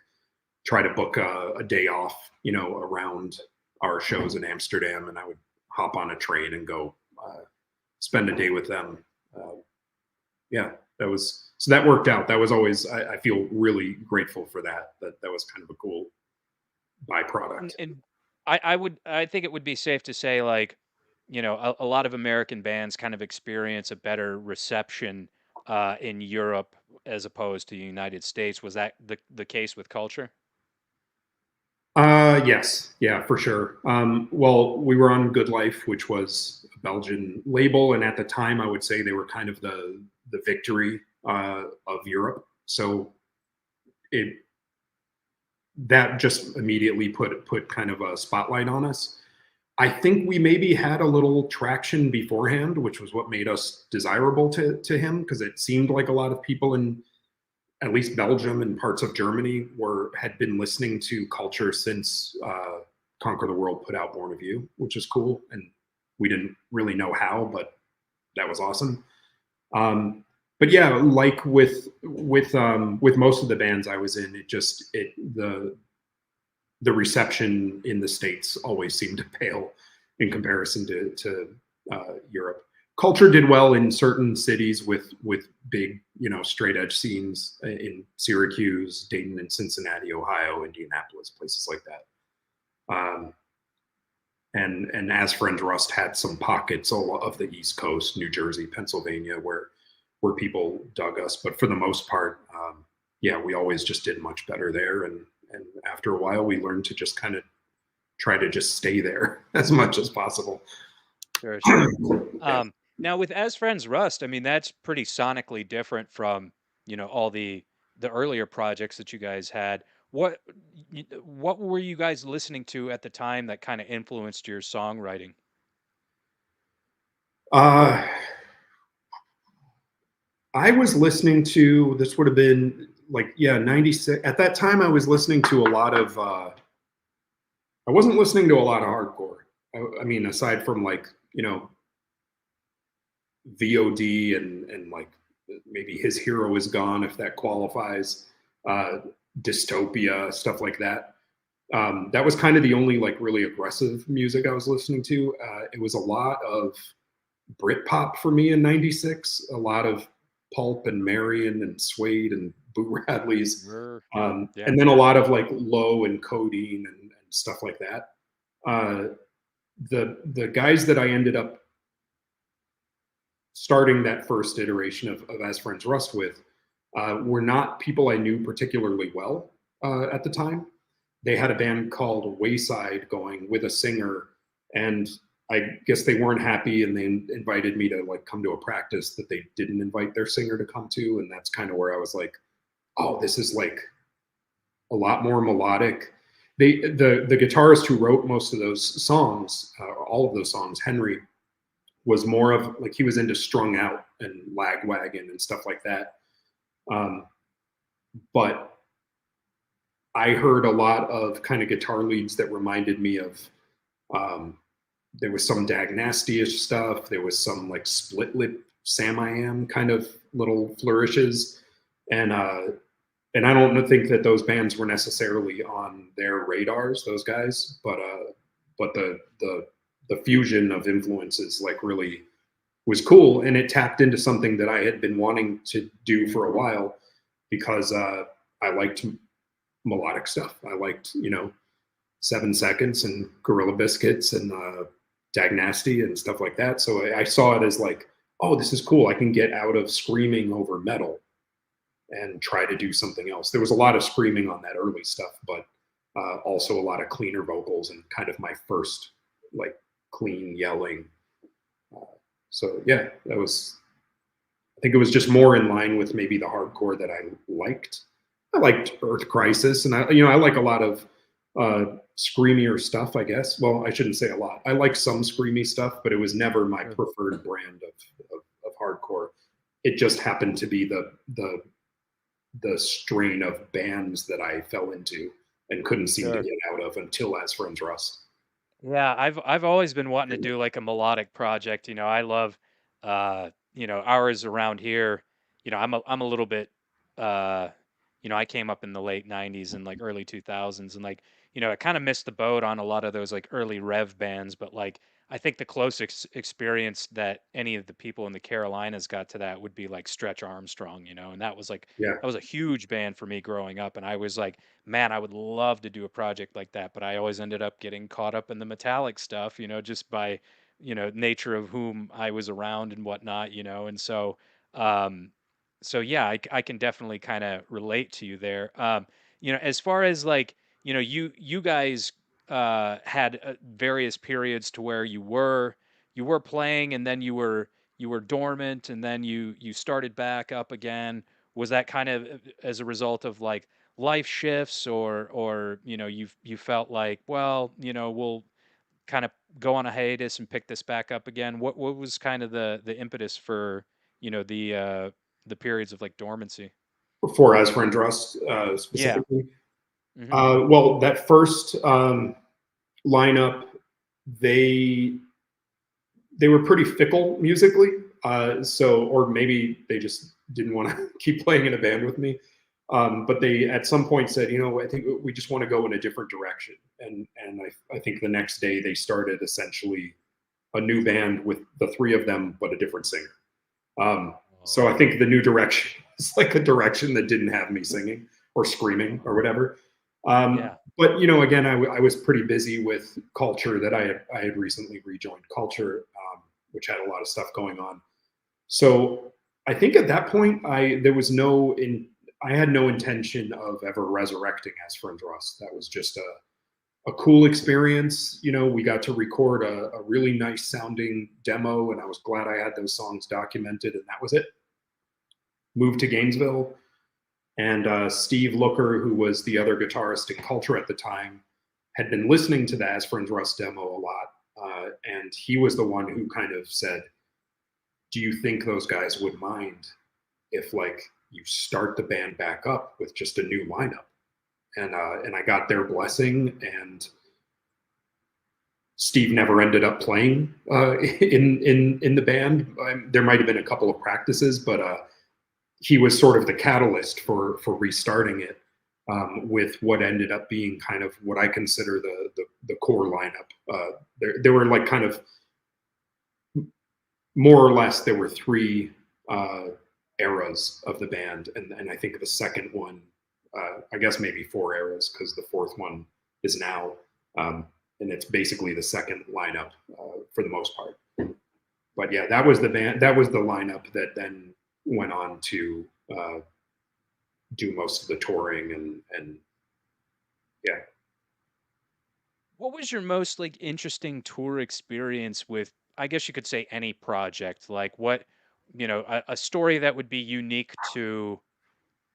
Speaker 2: try to book a day off, you know, around our shows in Amsterdam, and I would hop on a train and go spend a day with them. Yeah, that was, so that worked out. That was always, I feel really grateful for that. That was kind of a cool byproduct.
Speaker 1: And I think it would be safe to say, like, you know, a lot of American bands kind of experience a better reception in Europe as opposed to the United States. Was that the case with Culture?
Speaker 2: Yes, yeah, for sure. Well, we were on Good Life, which was a Belgian label, and at the time, I would say they were kind of the Victory of Europe. So it that just immediately put kind of a spotlight on us. I think we maybe had a little traction beforehand, which was what made us desirable to him, because it seemed like a lot of people in at least Belgium and parts of Germany had been listening to Culture since Conquer the World put out Born of You, which is cool, and we didn't really know how, but that was awesome. But yeah, like with most of the bands I was in, the reception in the States always seemed to pale in comparison to Europe. Culture did well in certain cities with big, you know, straight edge scenes in Syracuse, Dayton, and Cincinnati, Ohio, Indianapolis, places like that. And As Friends Rust had some pockets of the East Coast, New Jersey, Pennsylvania, where people dug us. But for the most part, yeah, we always just did much better there. And after a while, we learned to just kind of try to just stay there as much as possible.
Speaker 1: Sure, sure.
Speaker 2: Yeah.
Speaker 1: Now with As Friends Rust, I mean, that's pretty sonically different from, you know, all the earlier projects that you guys had. What were you guys listening to at the time that kind of influenced your songwriting?
Speaker 2: Uh, I was listening to, this would have been like, yeah, 96. At that time, I was listening to a lot of, I wasn't listening to a lot of hardcore. I mean, aside from like, you know, VOD and like maybe His Hero Is Gone, if that qualifies, Dystopia, stuff like that. That was kind of the only like really aggressive music I was listening to. It was a lot of Britpop for me in '96, a lot of Pulp and Marion and Suede and Boo Radley's,
Speaker 1: Yeah.
Speaker 2: and then a lot of like Low and Codeine and stuff like that. The guys that I ended up starting that first iteration of As Friends Rust with were not people I knew particularly well at the time. They had a band called Wayside going with a singer, and I guess they weren't happy, and they invited me to like come to a practice that they didn't invite their singer to come to, and that's kind of where I was like, oh, this is like a lot more melodic. The guitarist who wrote most of those songs, all of those songs, Henry, was more of like, he was into Strung Out and Lagwagon and stuff like that. But I heard a lot of kind of guitar leads that reminded me of, there was some Dag Nasty-ish stuff. There was some like Split Lip Sam I Am kind of little flourishes. And I don't think that those bands were necessarily on their radars, those guys, but the fusion of influences like really was cool, and it tapped into something that I had been wanting to do for a while, because I liked melodic stuff. I liked, you know, 7 Seconds and Gorilla Biscuits and Dag Nasty and stuff like that. So I saw it as like, oh, this is cool. I can get out of screaming over metal and try to do something else. There was a lot of screaming on that early stuff, but also a lot of cleaner vocals and kind of my first like clean yelling. So yeah, that was I think it was just more in line with maybe the hardcore that I liked. I liked Earth Crisis, and I like a lot of screamier stuff, I guess. Well, I shouldn't say a lot. I like some screamy stuff, but it was never my
Speaker 1: Sure.
Speaker 2: preferred brand of hardcore. It just happened to be the strain of bands that I fell into and couldn't seem to
Speaker 1: Sure.
Speaker 2: get out of until As Friends Rust.
Speaker 1: Yeah, I've always been wanting to do like a melodic project. I love ours around here. I'm a little bit uh I came up in the late 90s and like early 2000s, and like, I kind of missed the boat on a lot of those like early rev bands, but like I think the closest experience that any of the people in the Carolinas got to that would be like Stretch Armstrong, and
Speaker 2: Yeah,
Speaker 1: that was a huge band for me growing up, and I was like, man, I would love to do a project like that, but I always ended up getting caught up in the metallic stuff, just by, nature of whom I was around and whatnot, and um, so yeah, I can definitely kind of relate to you there. As far as like, you guys had various periods to where you were playing, and then you were dormant, and then you started back up again. Was that kind of as a result of like life shifts, or you felt like, well, we'll kind of go on a hiatus and pick this back up again? What was kind of the impetus for the periods of like dormancy?
Speaker 2: for As Friends Rust
Speaker 1: Yeah.
Speaker 2: specifically.
Speaker 1: Hmm.
Speaker 2: Well, that first lineup, they they were pretty fickle musically. Or maybe they just didn't want to keep playing in a band with me. But they at some point said, I think we just want to go in a different direction. And I think the next day they started essentially a new band with the three of them, but a different singer. So I think the new direction is like a direction that didn't have me singing or screaming or whatever.
Speaker 1: Yeah.
Speaker 2: But again, I was pretty busy with Culture that I had recently rejoined Culture, which had a lot of stuff going on. So I think at that point, I had no intention of ever resurrecting As Friends Rust. That was just a cool experience. We got to record a really nice sounding demo, and I was glad I had those songs documented, and that was it. Moved to Gainesville, and Steve Looker, who was the other guitarist in Culture at the time, had been listening to the As Friends Rust demo a lot, and he was the one who kind of said, "Do you think those guys would mind if like you start the band back up with just a new lineup?" And I got their blessing, and Steve never ended up playing in the band. There might have been a couple of practices, but he was sort of the catalyst for restarting it, with what ended up being kind of what I consider the core lineup. There were like kind of more or less there were three eras of the band, and I think the second one, I guess maybe four eras, because the fourth one is now. And it's basically the second lineup for the most part. But yeah, that was the band. That was the lineup that then went on to do most of the touring, and yeah.
Speaker 1: What was your most like interesting tour experience with, I guess you could say, any project? Like what, a story that would be unique to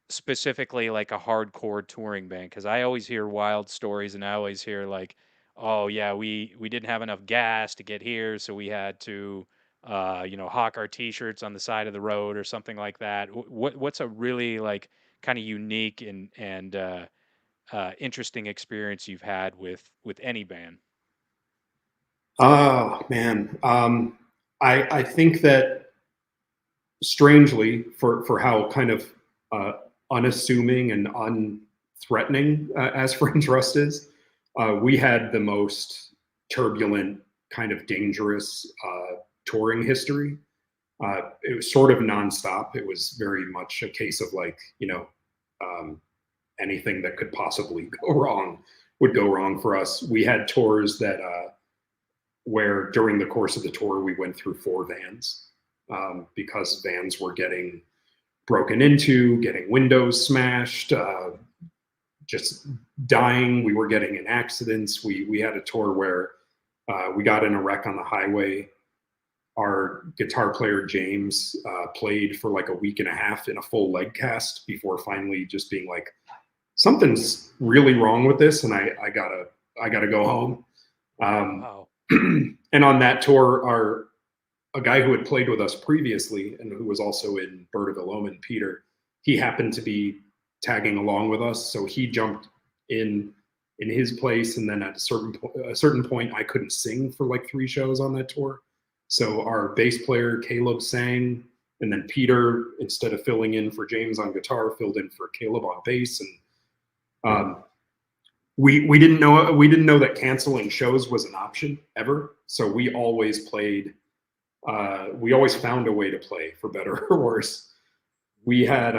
Speaker 1: specifically like a hardcore touring band, because I always hear wild stories, and I always hear like, oh yeah, we didn't have enough gas to get here, so we had to hawk our t-shirts on the side of the road or something like that. What's a really like kind of unique and interesting experience you've had with any band?
Speaker 2: Oh man, I think that strangely for how kind of uh, unassuming and unthreatening As Friends Rust is, we had the most turbulent, kind of dangerous touring history. It was sort of nonstop. It was very much a case of like, um, anything that could possibly go wrong would go wrong for us. We had tours that where during the course of the tour we went through four vans, because vans were getting broken into, getting windows smashed, just dying. We were getting in accidents. We had a tour where we got in a wreck on the highway. our guitar player James played for like a week and a half in a full leg cast before finally just being like, something's really wrong with this, and I gotta go home.
Speaker 1: Wow.
Speaker 2: And on that tour, a guy who had played with us previously and who was also in Bird of Omen, Peter, he happened to be tagging along with us, so he jumped in his place. And then at a certain point, I couldn't sing for like 3 shows on that tour, so our bass player Caleb sang, and then Peter, instead of filling in for James on guitar, filled in for Caleb on bass. And we didn't know that canceling shows was an option ever, so we always played. We always found a way to play, for better or worse. We had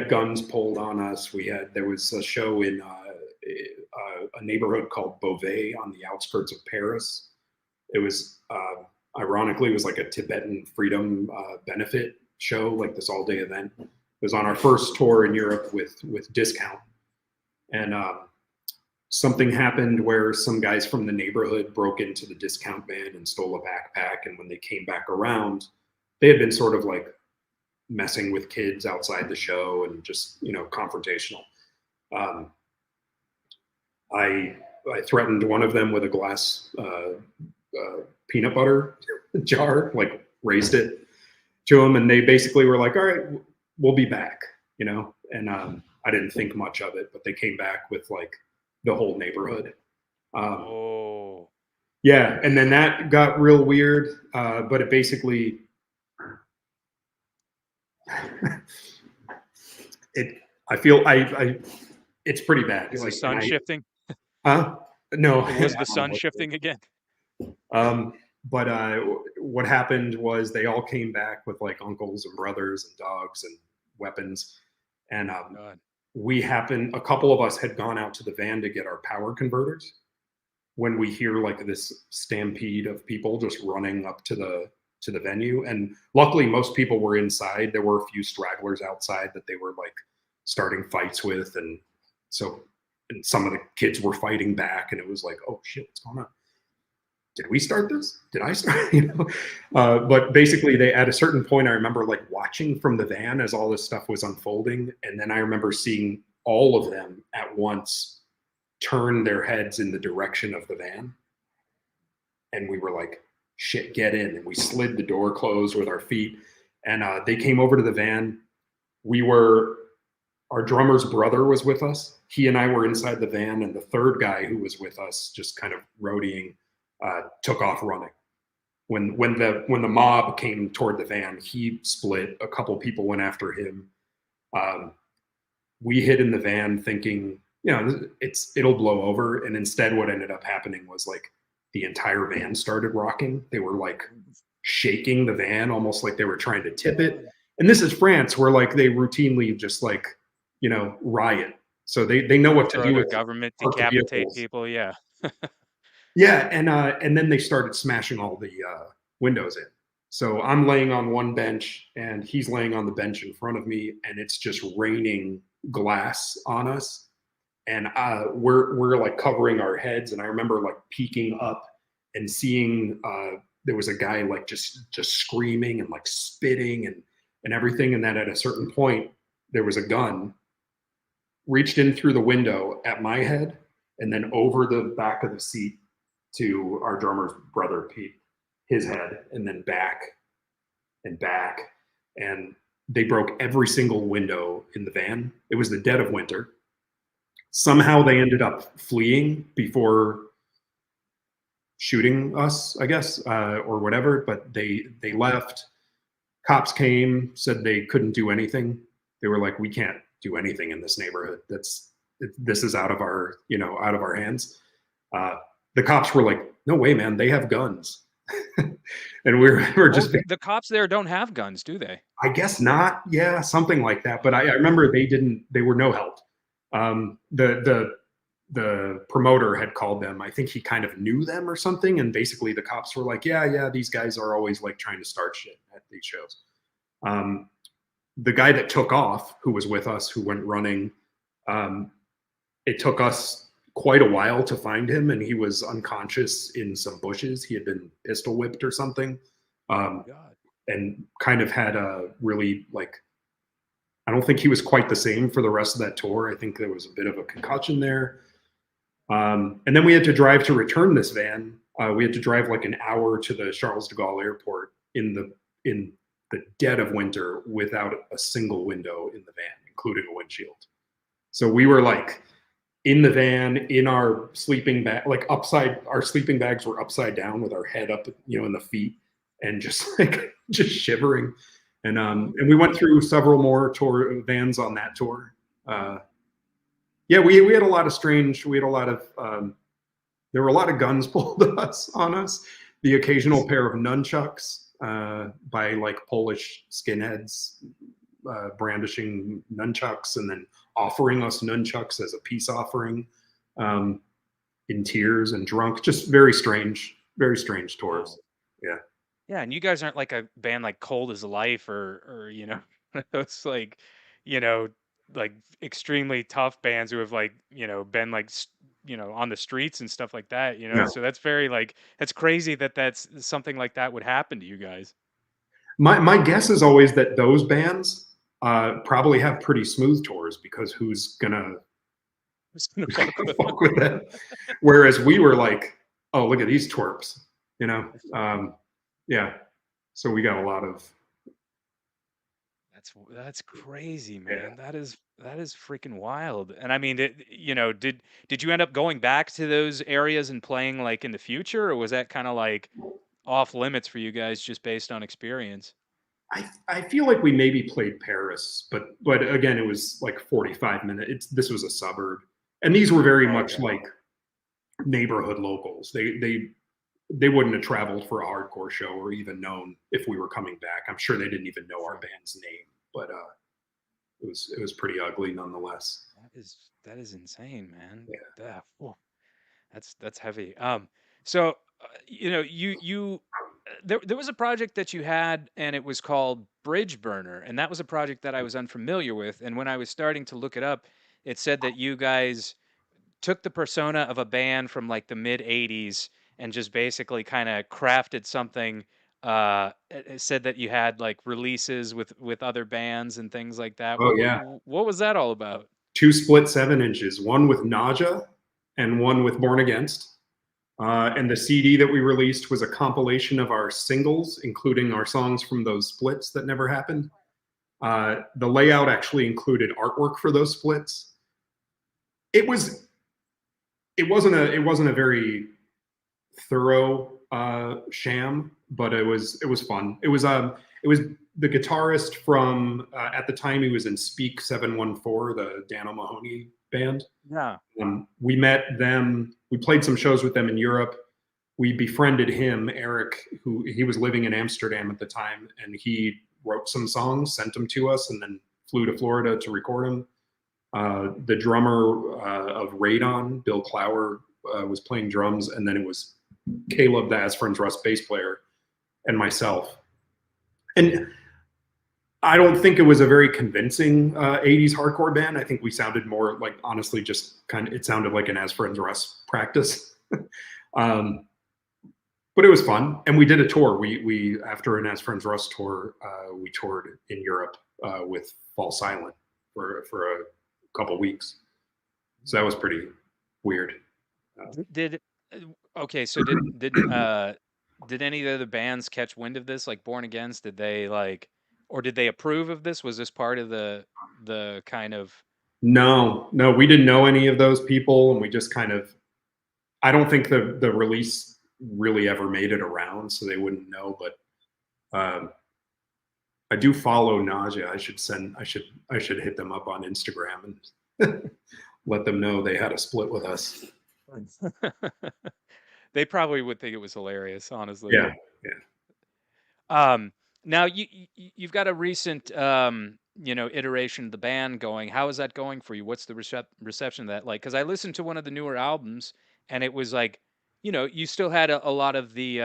Speaker 2: guns pulled on us. There was a show in a neighborhood called Beauvais on the outskirts of Paris. It was ironically, it was like a Tibetan freedom benefit show, like this all-day event. It was on our first tour in Europe with Discount, and something happened where some guys from the neighborhood broke into the Discount van and stole a backpack. And when they came back around, they had been sort of like messing with kids outside the show and just, confrontational. I threatened one of them with a glass peanut butter jar, like raised it to them, and they basically were like, all right, we'll be back, and I didn't think much of it, but they came back with like the whole neighborhood. Yeah, and then that got real weird, but it basically I feel it's pretty bad.
Speaker 1: Is the sun shifting?
Speaker 2: Huh? No.
Speaker 1: Was the sun shifting again?
Speaker 2: But what happened was they all came back with like uncles and brothers and dogs and weapons, and a couple of us had gone out to the van to get our power converters when we hear like this stampede of people just running up to the venue. And luckily most people were inside. There were a few stragglers outside that they were like starting fights with, and some of the kids were fighting back, and it was like, oh shit, what's going on? Did we start this? Did I start? But basically at a certain point, I remember like watching from the van as all this stuff was unfolding. And then I remember seeing all of them at once turn their heads in the direction of the van. And we were like, shit, get in. And we slid the door closed with our feet, and they came over to the van. Our drummer's brother was with us. He and I were inside the van, and the third guy who was with us, just kind of roadieing, took off running. When the mob came toward the van, he split. A couple people went after him. We hid in the van thinking, it'll blow over. And instead what ended up happening was like the entire van started rocking. They were like shaking the van almost like they were trying to tip it. And this is France, where like they routinely just like, riot. So they know what to do with
Speaker 1: government, decapitate people. Yeah.
Speaker 2: Yeah, and then they started smashing all the windows in. So I'm laying on one bench, and he's laying on the bench in front of me, and it's just raining glass on us. And we're like covering our heads, and I remember like peeking up and seeing there was a guy like just screaming and like spitting and everything. And then at a certain point, there was a gun reached in through the window at my head, and then over the back of the seat to our drummer's brother, Pete, his head, and then back and back. And they broke every single window in the van. It was the dead of winter. Somehow they ended up fleeing before shooting us, I guess, or whatever, but they left. Cops came, said they couldn't do anything. They were like, we can't do anything in this neighborhood. This is out of our hands. The cops were like, no way, man, they have guns. And we're just
Speaker 1: the cops there don't have guns, do they?
Speaker 2: I guess not. Yeah, something like that. But I remember they were no help. The promoter had called them. I think he kind of knew them or something. And basically the cops were like, yeah, these guys are always like trying to start shit at these shows. The guy that took off, who was with us, who went running, it took us quite a while to find him, and he was unconscious in some bushes. He had been pistol whipped or something,
Speaker 1: Oh my
Speaker 2: um,
Speaker 1: God.
Speaker 2: and kind of had a really like. I don't think he was quite the same for the rest of that tour. I think there was a bit of a concussion there. And then we had to drive to return this van. We had to drive like an hour to the Charles de Gaulle airport in the dead of winter without a single window in the van, including a windshield. So we were like in the van in our sleeping bag, like upside. Our sleeping bags were upside down with our head up, in the feet, and just like just shivering. And we went through several more tour vans on that tour. Uh, yeah, we had a lot of strange. We had a lot of there were a lot of guns pulled on us. The occasional pair of nunchucks by like Polish skinheads brandishing nunchucks and then offering us nunchucks as a peace offering, um, in tears and drunk. Just very strange
Speaker 1: Wow.
Speaker 2: tours. Yeah.
Speaker 1: Yeah, and you guys aren't like a band like Cold as Life or those like, you know, like extremely tough bands who have like, been like on the streets and stuff like that,
Speaker 2: No.
Speaker 1: So that's very like that's crazy that that's something like that would happen to you guys.
Speaker 2: My guess is always that those bands probably have pretty smooth tours because who's gonna
Speaker 1: Who's gonna fuck with them?
Speaker 2: fuck with them? Whereas we were like, oh, look at these twerps, you know? Um, yeah. So we got a lot of,
Speaker 1: That's crazy,
Speaker 2: yeah.
Speaker 1: man. That is freaking wild. And I mean, did you end up going back to those areas and playing like in the future, or was that kind of like off limits for you guys just based on experience?
Speaker 2: I feel like we maybe played Paris, but again, it was like 45 minutes. This was a suburb, and these were very
Speaker 1: Oh,
Speaker 2: much
Speaker 1: okay.
Speaker 2: like neighborhood locals. They wouldn't have traveled for a hardcore show or even known if we were coming back. I'm sure they didn't even know our
Speaker 1: Sure.
Speaker 2: band's name, but it was pretty ugly nonetheless.
Speaker 1: That is insane, man.
Speaker 2: Yeah.
Speaker 1: That's heavy. So there was a project that you had, and it was called Bridge Burner, and that was a project that I was unfamiliar with. And when I was starting to look it up, it said that you guys took the persona of a band from like the mid '80s and just basically kind of crafted something. It said that you had like releases with other bands and things like that.
Speaker 2: Oh
Speaker 1: What
Speaker 2: yeah.
Speaker 1: what was that all about?
Speaker 2: Two split 7 inches, one with Nausea and one with Born Against. And the CD that we released was a compilation of our singles, including our songs from those splits that never happened. The layout actually included artwork for those splits. It was it wasn't a very thorough sham, but it was fun. It was the guitarist from at the time he was in Speak 714, the Dan O'Mahony band.
Speaker 1: Yeah.
Speaker 2: We met them. We played some shows with them in Europe. We befriended him, Eric, who he was living in Amsterdam at the time, and he wrote some songs, sent them to us, and then flew to Florida to record them. The drummer of Radon, Bill Clower, was playing drums, and then it was Caleb, the As Friends Rust bass player, and myself. And I don't think it was a very convincing 80s hardcore band. I think we sounded more like, honestly, just kind of, it sounded like an As Friends Rust practice. um, but it was fun. And we did a tour. We after an As Friends Rust tour, we toured in Europe with Fall Silent for a couple weeks. So that was pretty weird. Uh,
Speaker 1: Did uh, okay, so did any of the bands catch wind of this, like Born Against? Did they like, or did they approve of this? Was this part of the kind of
Speaker 2: no, no, we didn't know any of those people, and we just kind of. I don't think the release really ever made it around, so they wouldn't know. But I do follow Nausea. I should hit them up on Instagram and let them know they had a split with us.
Speaker 1: they probably would think it was hilarious, honestly.
Speaker 2: Yeah, yeah.
Speaker 1: Um, Now you've got a recent iteration of the band going. How is that going for you? What's the reception of that like? Because I listened to one of the newer albums, and it was like, you still had a lot of the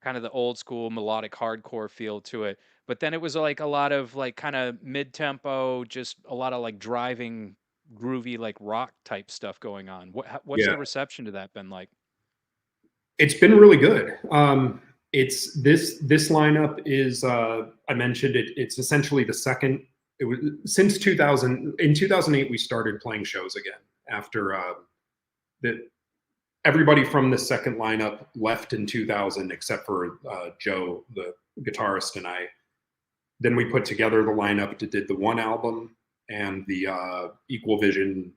Speaker 1: kind of the old school melodic hardcore feel to it. But then it was like a lot of like kind of mid tempo, just a lot of like driving, groovy like rock type stuff going on. What's
Speaker 2: Yeah,
Speaker 1: the reception to that been like?
Speaker 2: it's been really good. It's this lineup is I mentioned it. It's essentially the second. It was since 2000. In 2008, we started playing shows again after the everybody from the second lineup left in 2000 except for Joe, the guitarist, and I. Then we put together the lineup to did the one album and the Equal Vision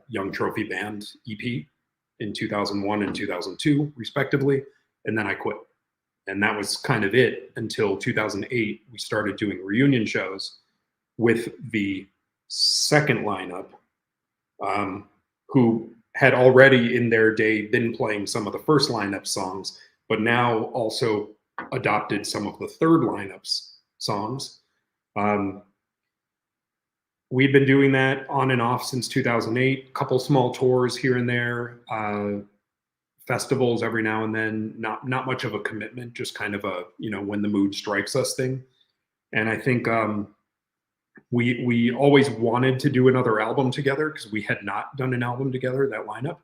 Speaker 2: Young Trophy Band EP in 2001 and 2002, respectively. And then I quit. And that was kind of it until 2008. We started doing reunion shows with the second lineup, who had already in their day been playing some of the first lineup songs, but now also adopted some of the third lineup's songs. We'd been doing that on and off since 2008, a couple small tours here and there, festivals every now and then, not much of a commitment, just kind of a, when the mood strikes us thing. And I think we always wanted to do another album together because we had not done an album together, that lineup.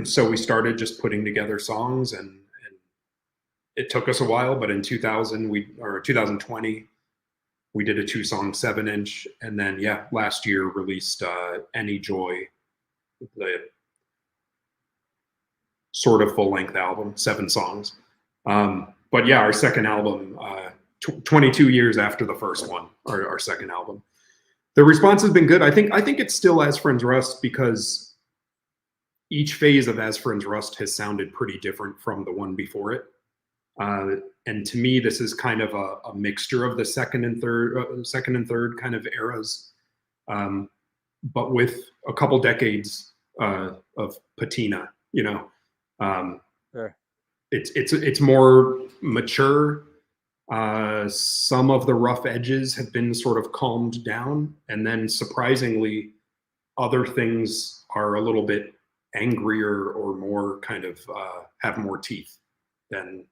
Speaker 2: So we started just putting together songs, and it took us a while, but in 2020, we did a 2-song 7-inch, and then last year released Any Joy, the sort of full-length album, 7 songs. But our second album, 22 years after the first one, our second album. The response has been good. I think it's still As Friends Rust because each phase of As Friends Rust has sounded pretty different from the one before it. And to me, this is kind of a mixture of the second and third kind of eras, but with a couple decades of patina.
Speaker 1: Sure.
Speaker 2: It's more mature. Some of the rough edges have been sort of calmed down, and then surprisingly, other things are a little bit angrier or more kind of have more teeth than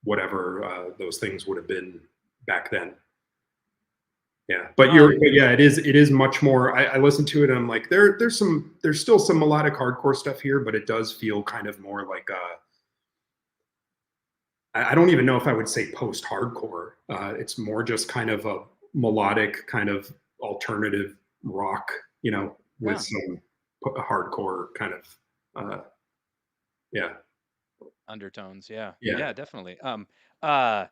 Speaker 2: whatever those things would have been back then. But it is much more. I listen to it and I'm like, there's still some melodic hardcore stuff here, but it does feel kind of more like I don't even know if I would say post-hardcore. It's more just kind of a melodic kind of alternative rock, with some hardcore kind of
Speaker 1: undertones. Yeah, definitely. And I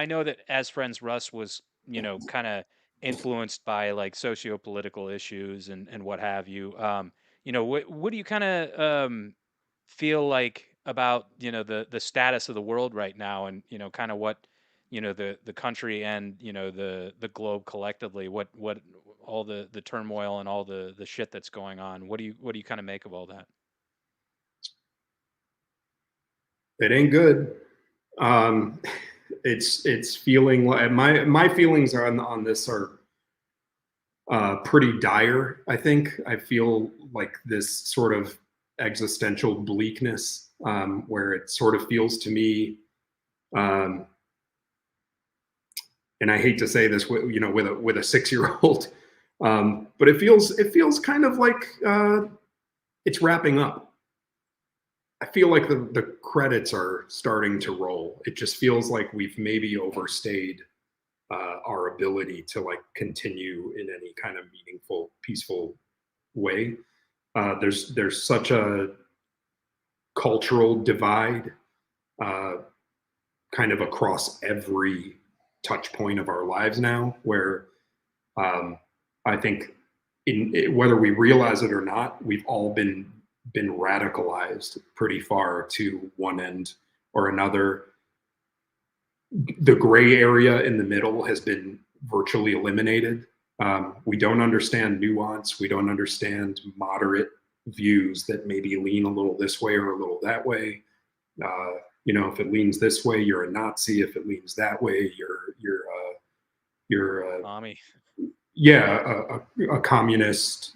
Speaker 1: know that As Friends Russ was kind of influenced by like socio-political issues and what have you. What do you kind of feel like about the status of the world right now, and kind of what the country and the globe collectively, what all the turmoil and all the shit that's going on? What do you kind of make of all that?
Speaker 2: It ain't good. It's feeling like my feelings on this are pretty dire. I think I feel like this sort of existential bleakness, where it sort of feels to me, and I hate to say this, with a 6-year-old, but it feels kind of like it's wrapping up. I feel like the credits are starting to roll. It just feels like we've maybe overstayed our ability to like continue in any kind of meaningful, peaceful way. There's such a cultural divide, kind of across every touch point of our lives now, where I think whether we realize it or not, we've all been radicalized pretty far to one end or another. The gray area in the middle has been virtually eliminated. We don't understand nuance. We don't understand moderate views that maybe lean a little this way or a little that way. If it leans this way, you're a Nazi. If it leans that way, you're
Speaker 1: Mommy.
Speaker 2: A communist,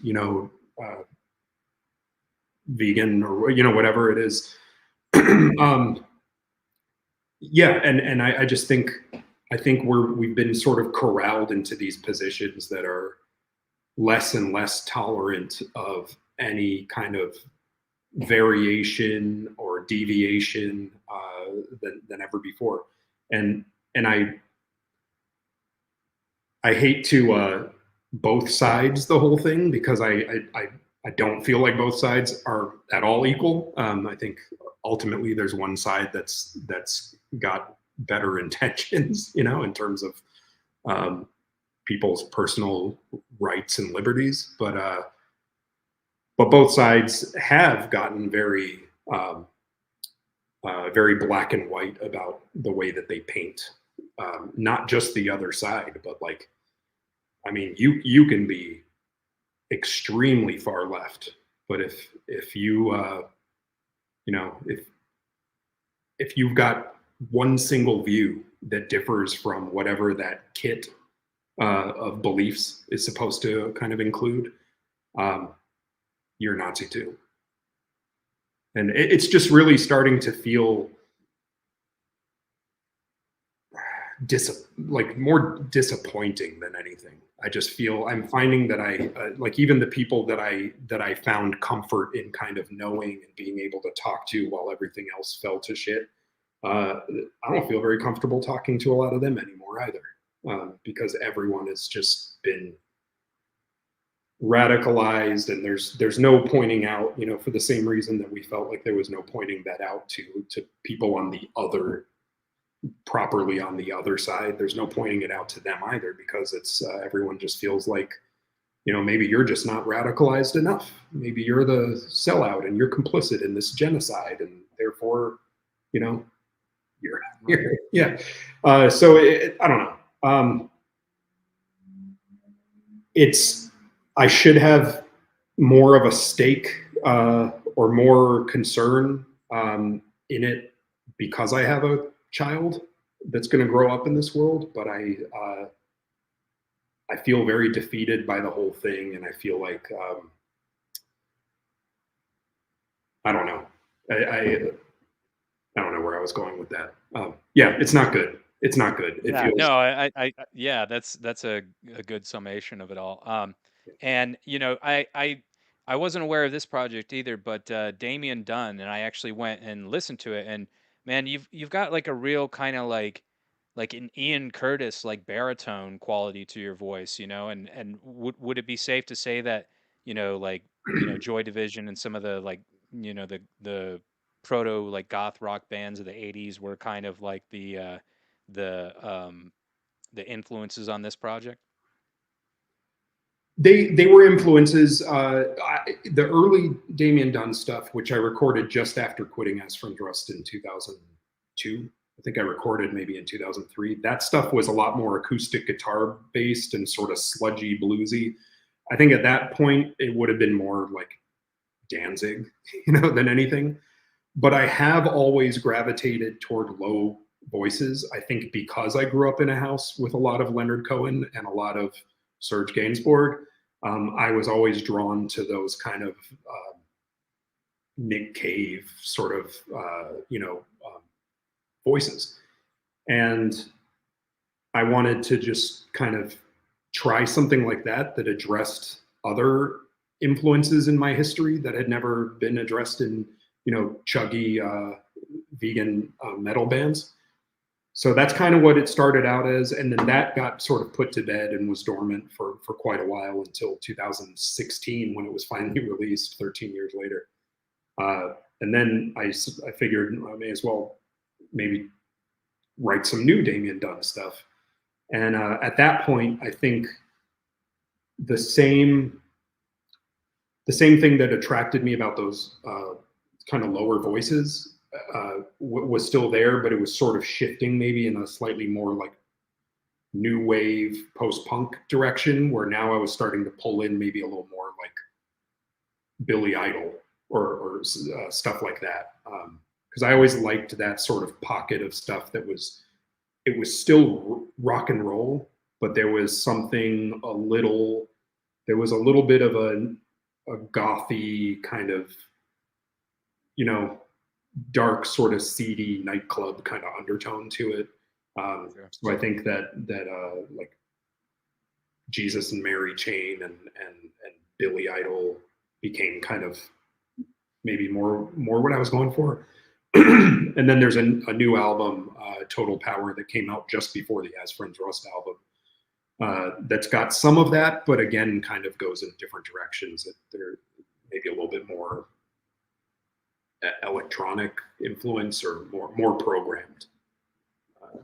Speaker 2: vegan, or whatever it is. And I just think I think we've been sort of corralled into these positions that are less and less tolerant of any kind of variation or deviation than ever before. And and I hate to both sides the whole thing, because I don't feel like both sides are at all equal. I think ultimately there's one side that's got better intentions, in terms of um, people's personal rights and liberties, but both sides have gotten very black and white about the way that they paint. Not just the other side, but like, I mean, you can be extremely far left, but if you if you've got one single view that differs from whatever that kit of beliefs is supposed to kind of include, um, you're Nazi too. And it's just really starting to feel like more disappointing than anything. I just feel I'm finding that like even the people that I found comfort in kind of knowing and being able to talk to while everything else fell to shit. I don't feel very comfortable talking to a lot of them anymore either, because everyone has just been radicalized, and there's no pointing out, for the same reason that we felt like there was no pointing that out to people on the other properly on the other side. There's no pointing it out to them either, because it's everyone just feels like, maybe you're just not radicalized enough. Maybe you're the sellout and you're complicit in this genocide, and therefore, you're yeah. So I don't know. It's I should have more of a stake or more concern in it, because I have a child that's going to grow up in this world. But I feel very defeated by the whole thing, and I feel like I don't know. I don't know where I was going with that. Yeah, it's not good. It's not good. It
Speaker 1: Yeah,
Speaker 2: feels.
Speaker 1: no, yeah, that's a good summation of it all. And I wasn't aware of this project either, but Damien Dunn, and I actually went and listened to it, and man, you've got like a real kind of like an Ian Curtis like baritone quality to your voice, and would it be safe to say that like Joy Division and some of the like the proto like goth rock bands of the '80s were kind of like the um the influences on this project?
Speaker 2: They were influences. The early Damien Dunn stuff, which I recorded just after quitting As Friend Rust in 2002. I think I recorded maybe in 2003. That stuff was a lot more acoustic guitar based and sort of sludgy bluesy. I think at that point it would have been more like Danzig, than anything. But I have always gravitated toward low voices. I think because I grew up in a house with a lot of Leonard Cohen and a lot of Serge Gainsbourg, I was always drawn to those kind of Nick Cave sort of, voices. And I wanted to just kind of try something like that addressed other influences in my history that had never been addressed in, chuggy vegan metal bands. So that's kind of what it started out as, and then that got sort of put to bed and was dormant for quite a while until 2016, when it was finally released 13 years later. And then I figured I may as well maybe write some new Damien Dunn stuff. And at that point, I think the same thing that attracted me about those kind of lower voices was still there, but it was sort of shifting maybe in a slightly more like new wave post-punk direction, where now I was starting to pull in maybe a little more like Billy Idol or stuff like that. Because I always liked that sort of pocket of stuff that was still rock and roll, but there was something there was a little bit of a gothy kind of, dark sort of seedy nightclub kind of undertone to it.
Speaker 1: Sure.
Speaker 2: So I think that like Jesus and Mary Chain and Billy Idol became kind of maybe more what I was going for. And then there's a new album, Total Power, that came out just before the As Friends Rust album. That's got some of that, but again, kind of goes in different directions. That they're maybe a little bit more electronic influence or more programmed. Uh,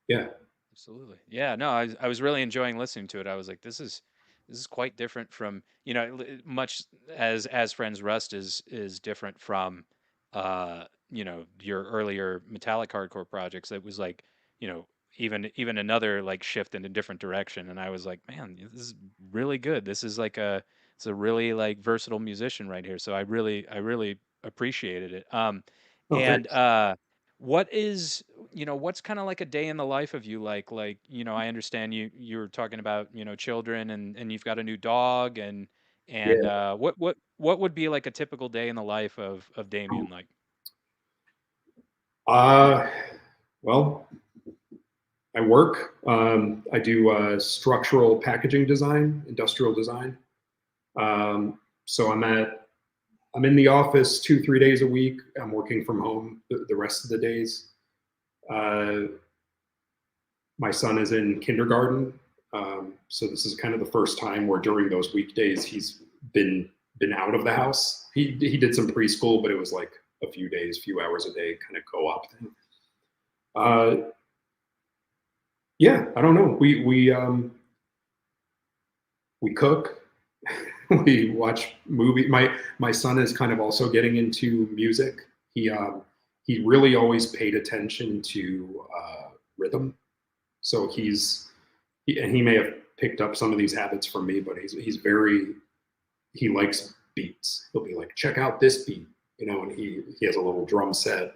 Speaker 1: Yeah,
Speaker 2: yeah.
Speaker 1: absolutely. Yeah, no, I was really enjoying listening to it. I was like, this is quite different from, much as Friends Rust is different from your earlier metallic hardcore projects. It was like, you know, even another like shift in a different direction. And I was like, man, this is really good. This is like it's a really like versatile musician right here. So I really appreciated it.
Speaker 2: Oh,
Speaker 1: And
Speaker 2: thanks.
Speaker 1: what is what's kind of like a day in the life of you, like I understand you're talking about children, and you've got a new dog, and
Speaker 2: Yeah.
Speaker 1: what would be like a typical day in the life of Damien, like?
Speaker 2: Uh, well, I work. I do structural packaging design, industrial design. So I'm in the office 2 3 days a week. I'm working from home the rest of the days. Uh, my son is in kindergarten, so this is kind of the first time where during those weekdays he's been out of the house. He did some preschool, but it was like a few days, few hours a day, kind of co-op thing. Uh, yeah, I don't know. We cook, we watch movie. My son is kind of also getting into music. He really always paid attention to rhythm. So and he may have picked up some of these habits from me, but he's very he likes beats. He'll be like, check out this beat, and he has a little drum set.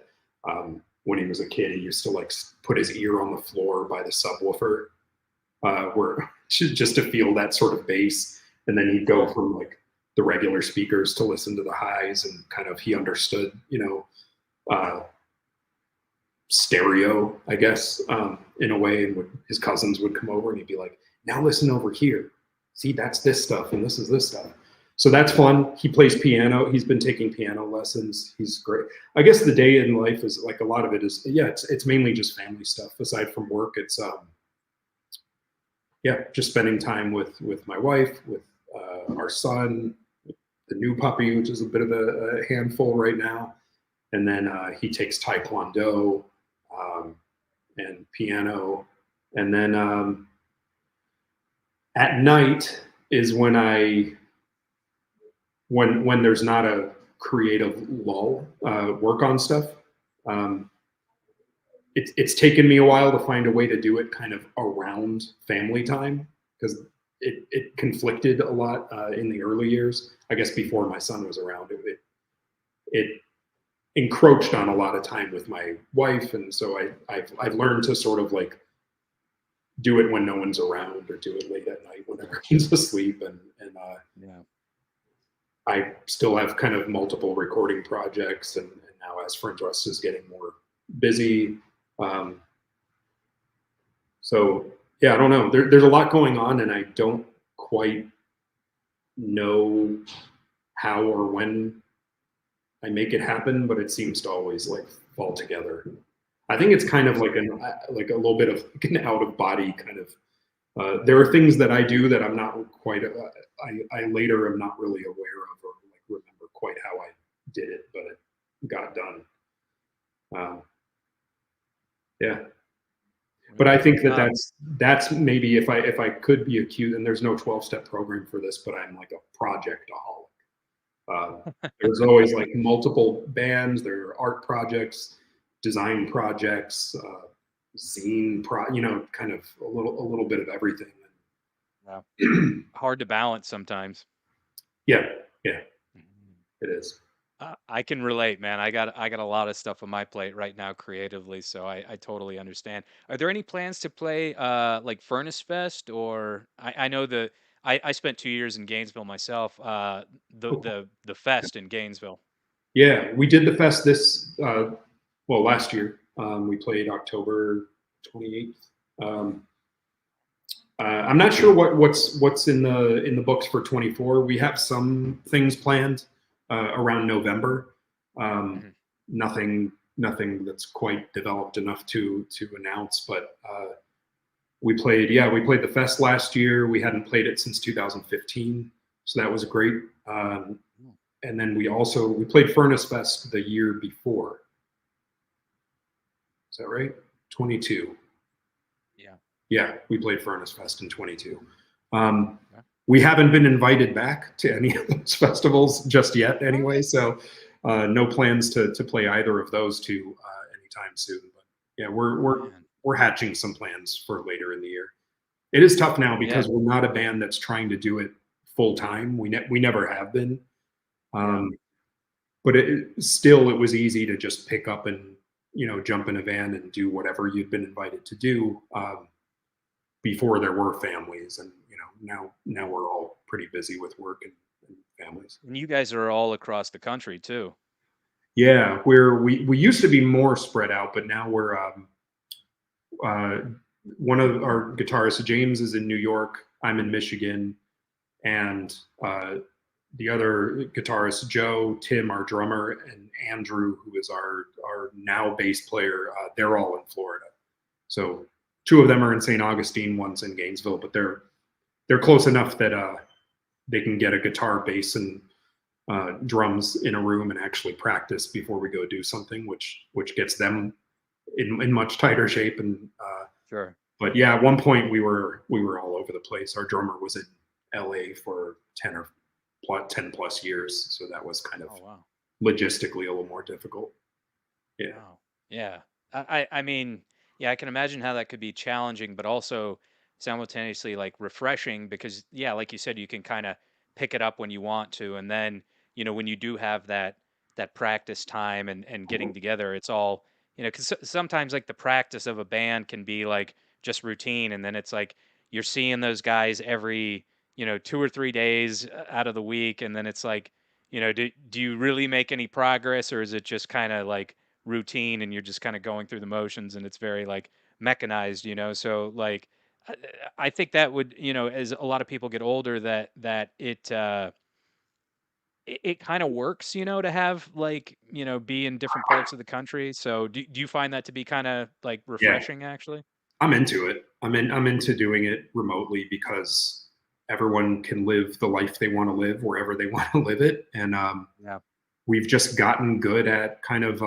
Speaker 2: When he was a kid, he used to like put his ear on the floor by the subwoofer, where just to feel that sort of bass, and then he'd go
Speaker 1: Cool.
Speaker 2: from like the regular speakers to listen to the highs, and kind of he understood, uh, stereo, I guess, in a way. And his cousins would come over and he'd be like, now listen over here. See, that's this stuff and this is this stuff. So that's fun. He plays piano. He's been taking piano lessons. He's great. I guess the day in life is like a lot of it is, yeah, it's mainly just family stuff. Aside from work, it's yeah, just spending time with my wife, with our son, with the new puppy, which is a bit of a handful right now. And then he takes taekwondo, um, and piano. And then at night is when there's not a creative lull, work on stuff. Um, it's taken me a while to find a way to do it kind of around family time, because it conflicted a lot in the early years. I guess before my son was around, it encroached on a lot of time with my wife, and so I've learned to sort of like do it when no one's around, or do it late at night when everyone's asleep, and
Speaker 1: Yeah.
Speaker 2: I still have kind of multiple recording projects, and now as Friends Rust is getting more busy. Um, so yeah, I don't know. There's a lot going on, and I don't quite know how or when I make it happen, but it seems to always like fall together. I think it's kind of
Speaker 1: That's
Speaker 2: like
Speaker 1: great.
Speaker 2: like a little bit of like an out of body kind of. There are things that I do that I'm not quite. I later am not really aware of, or like remember quite how I did it, but it got done. Um, yeah, but I
Speaker 1: Right.
Speaker 2: think that's maybe if I could be acute, and there's no 12-step program for this, but I'm like a projectaholic. There's always like multiple bands. There are art projects, design projects, kind of a little bit of everything.
Speaker 1: Yeah. Hard to balance sometimes.
Speaker 2: Yeah, yeah,
Speaker 1: Mhm.
Speaker 2: it is.
Speaker 1: I can relate, man. I got a lot of stuff on my plate right now creatively, so I totally understand. Are there any plans to play like Furnace Fest, or I know I spent 2 years in Gainesville myself. The
Speaker 2: Oh,
Speaker 1: the fest in Gainesville.
Speaker 2: yeah, we did the fest last year. We played October. 28th. I'm not sure what's in the books for 24. We have some things planned around November.
Speaker 1: Mhm.
Speaker 2: Nothing that's quite developed enough to announce. But we played the fest last year. We hadn't played it since 2015, so that was great. And then we played Furnace Fest the year before. Is that right? 22.
Speaker 1: Yeah.
Speaker 2: Yeah, we played Furnace Fest in 22.
Speaker 1: Yeah.
Speaker 2: We haven't been invited back to any of those festivals just yet, anyway. So no plans to play either of those two anytime soon. But yeah, we're hatching some plans for later in the year. It is tough now
Speaker 1: Yeah.
Speaker 2: because we're not a band that's trying to do it full time. We never have been. But it was easy to just pick up and jump in a van and do whatever you'd been invited to do before there were families, and now we're all pretty busy with work and families.
Speaker 1: And you guys are all across the country too.
Speaker 2: Yeah, we used to be more spread out, but now we're one of our guitarists, James, is in New York. I'm in Michigan, and the other guitarist, Joe, Tim, our drummer, and Andrew, who is our now bass player, they're all in Florida. So two of them are in St. Augustine, one's in Gainesville, but they're close enough that they can get a guitar, bass, and drums in a room and actually practice before we go do something, which gets them in much tighter shape. And
Speaker 1: Sure.
Speaker 2: But yeah, at one point we were all over the place. Our drummer was in LA for 10 plus years, so that was kind of logistically a little more difficult. Yeah.
Speaker 1: Wow. Yeah. I mean, yeah, I can imagine how that could be challenging, but also simultaneously like refreshing because yeah, like you said, you can kind of pick it up when you want to, and then when you do have that practice time and getting together, it's all because sometimes like the practice of a band can be like just routine, and then it's like you're seeing those guys every 2 or 3 days out of the week, and then it's like do you really make any progress, or is it just kind of like routine and you're just kind of going through the motions and it's very like mechanized, so like i, I think that would as a lot of people get older that it kind of works to have like be in different parts of the country. So do you find that to be kind of like
Speaker 2: Yeah,
Speaker 1: refreshing actually?
Speaker 2: I'm into it. I'm into doing it remotely because everyone can live the life they want to live wherever they want to live it, and
Speaker 1: Yeah.
Speaker 2: we've just gotten good at kind of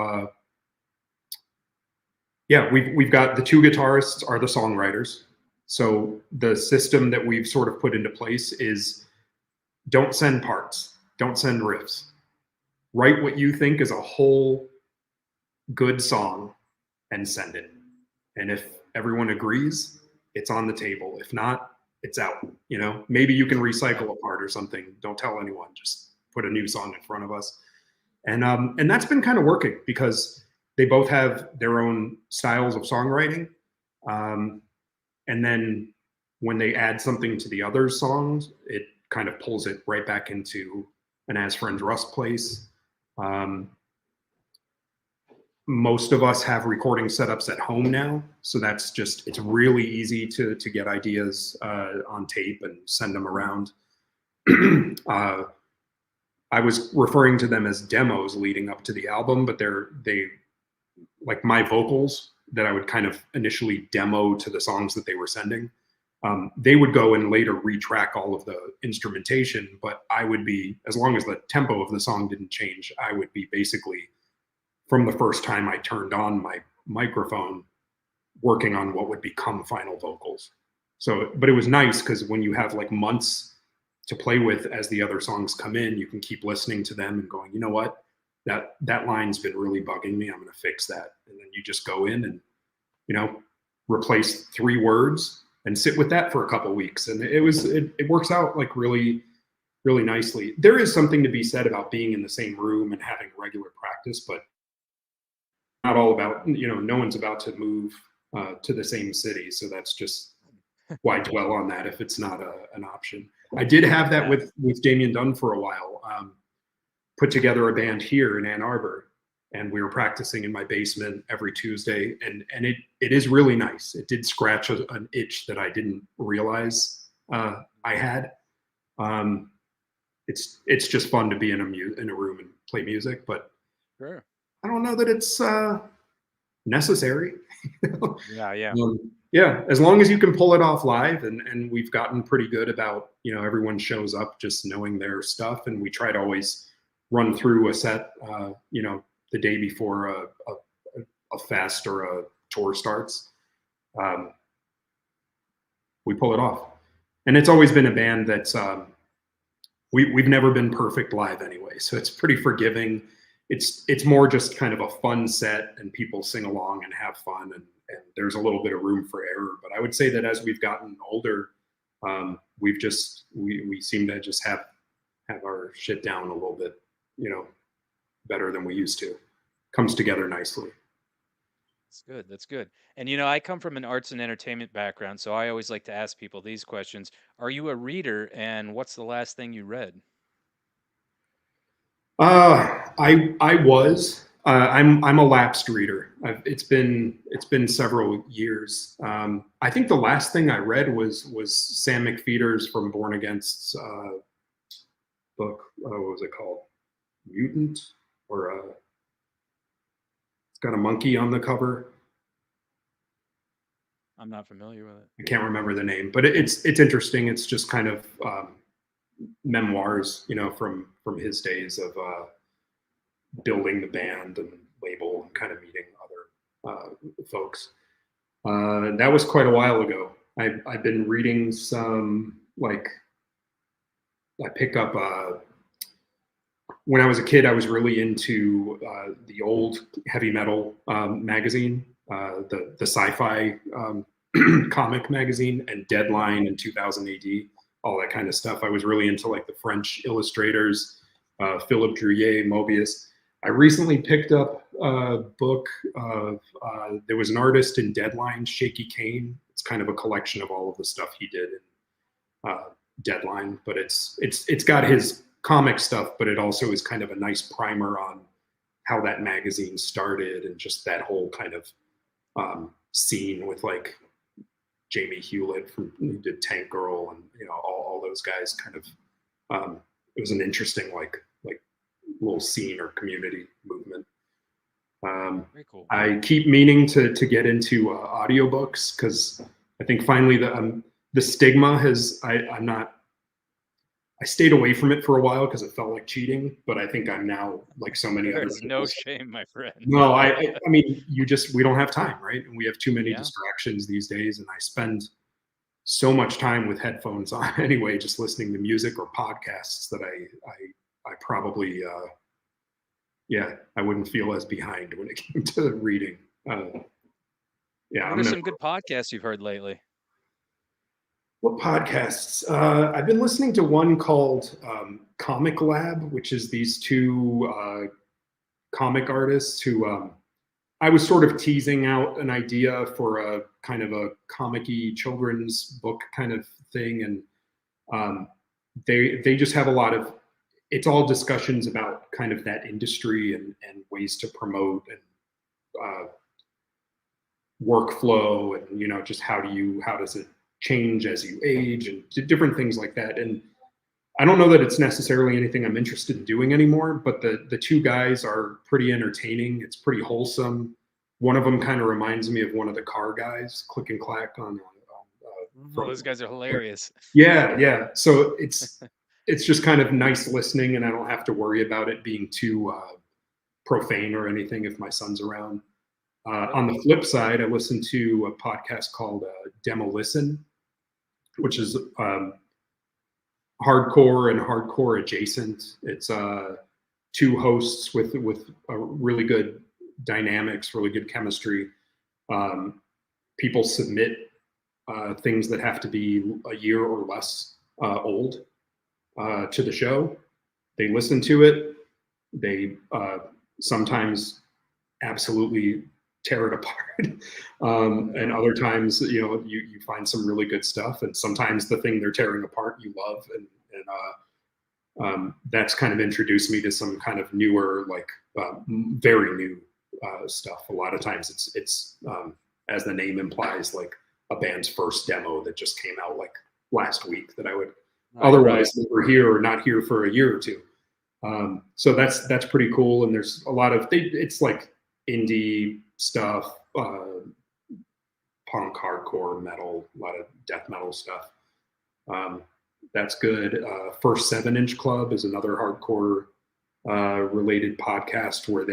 Speaker 2: we've got the two guitarists are the songwriters. So the system that we've sort of put into place is don't send parts, don't send riffs. Write what you think is a whole good song and send it. And if everyone agrees, it's on the table. If not, it's out. Maybe you can recycle a part or something. Don't tell anyone. Just put a new song in front of us. And that's been kind of working because they both have their own styles of songwriting. And then when they add something to the other songs, it kind of pulls it right back into an As Friends Rust place. Most of us have recording setups at home now, so it's really easy to get ideas on tape and send them around. I was referring to them as demos leading up to the album, but they like my vocals that I would kind of initially demo to the songs that they were sending. They would go and later retrack all of the instrumentation, but I would be, as long as the tempo of the song didn't change, I would be basically, from the first time I turned on my microphone, working on what would become final vocals. So, but it was nice because when you have like months to play with as the other songs come in, you can keep listening to them and going, you know what, that line's been really bugging me. I'm going to fix that. And then you just go in and, replace 3 words and sit with that for a couple of weeks. And it works out like really, really nicely. There is something to be said about being in the same room and having regular practice, but not all about, no one's about to move to the same city. So that's just why dwell on that if it's not an option. I did have that with Damien Done for a while. Put together a band here in Ann Arbor, and we were practicing in my basement every Tuesday, and it is really nice. It did scratch an itch that I didn't realize I had. It's just fun to be in a room and play music, but
Speaker 1: Sure.
Speaker 2: I don't know that it's necessary.
Speaker 1: Yeah.
Speaker 2: Yeah, as long as you can pull it off live, and we've gotten pretty good about, everyone shows up just knowing their stuff, and we try to always run through a set, the day before a fest or a tour starts. We pull it off, and it's always been a band that's we've never been perfect live anyway, so it's pretty forgiving. It's more just kind of a fun set, and people sing along and have fun, and there's a little bit of room for error. But I would say that as we've gotten older, we seem to just have our shit down a little bit, better than we used to. Comes together nicely.
Speaker 1: That's good. That's good. And I come from an arts and entertainment background, so I always like to ask people these questions. Are you a reader, and what's the last thing you read?
Speaker 2: I was. I'm a lapsed reader. It's been several years. I think the last thing I read was Sam McPheeters from Born Against's book. What was it called? Mutant, or it's got a monkey on the cover.
Speaker 1: I'm not familiar with it.
Speaker 2: I can't remember the name, but it's interesting. It's just kind of memoirs, from his days of building the band and label and kind of meeting other folks. That was quite a while ago. I've been reading some, like, I picked up when I was a kid, I was really into the old heavy metal magazine, the sci-fi comic magazine, and Deadline in 2000 AD, all that kind of stuff. I was really into, like, the French illustrators, Philippe Drouillet, Mobius. I recently picked up a book of, there was an artist in Deadline, Shaky Kane. It's kind of a collection of all of the stuff he did in Deadline, but it's got his comic stuff, but it also is kind of a nice primer on how that magazine started, and just that whole kind of scene with, like, Jamie Hewlett who did Tank Girl, and all those guys. Kind of it was an interesting like little scene or community movement.
Speaker 1: Very cool.
Speaker 2: I keep meaning to get into audiobooks, because I think finally the stigma has, I stayed away from it for a while because it felt like cheating, but I think I'm now, like so many
Speaker 1: There's
Speaker 2: other
Speaker 1: no
Speaker 2: people.
Speaker 1: shame, my friend.
Speaker 2: No, I mean, we don't have time, right? And we have too many
Speaker 1: Yeah.
Speaker 2: distractions these days, and I spend so much time with headphones on anyway, just listening to music or podcasts, that I probably I wouldn't feel as behind when it came to reading.
Speaker 1: What are some good podcasts you've heard lately?
Speaker 2: What podcasts? I've been listening to one called Comic Lab, which is these two comic artists who I was sort of teasing out an idea for a kind of a comic-y children's book kind of thing, and they just have a lot of, it's all discussions about kind of that industry and ways to promote and workflow, and just how does it change as you age, and different things like that. And I don't know that it's necessarily anything I'm interested in doing anymore, but the two guys are pretty entertaining. It's pretty wholesome. One of them kind of reminds me of one of the car guys, Click and Clack on
Speaker 1: those guys are hilarious.
Speaker 2: Yeah. So it's just kind of nice listening, and I don't have to worry about it being too profane or anything if my son's around. On the flip side, I listened to a podcast called Demo Listen, which is hardcore and hardcore adjacent. It's two hosts with a really good dynamics, really good chemistry. People submit things that have to be a year or less old to the show. They listen to it. They sometimes absolutely tear it apart. And other times, you find some really good stuff. And sometimes the thing they're tearing apart, you love. And that's kind of introduced me to some kind of newer, like, very new stuff. A lot of times it's as the name implies, like a band's first demo that just came out like last week that I would otherwise never hear or not hear for a year or two. So that's pretty cool. And there's a lot of it's like indie stuff, punk, hardcore, metal, a lot of death metal stuff. That's good. First 7-Inch Club is another hardcore related podcast where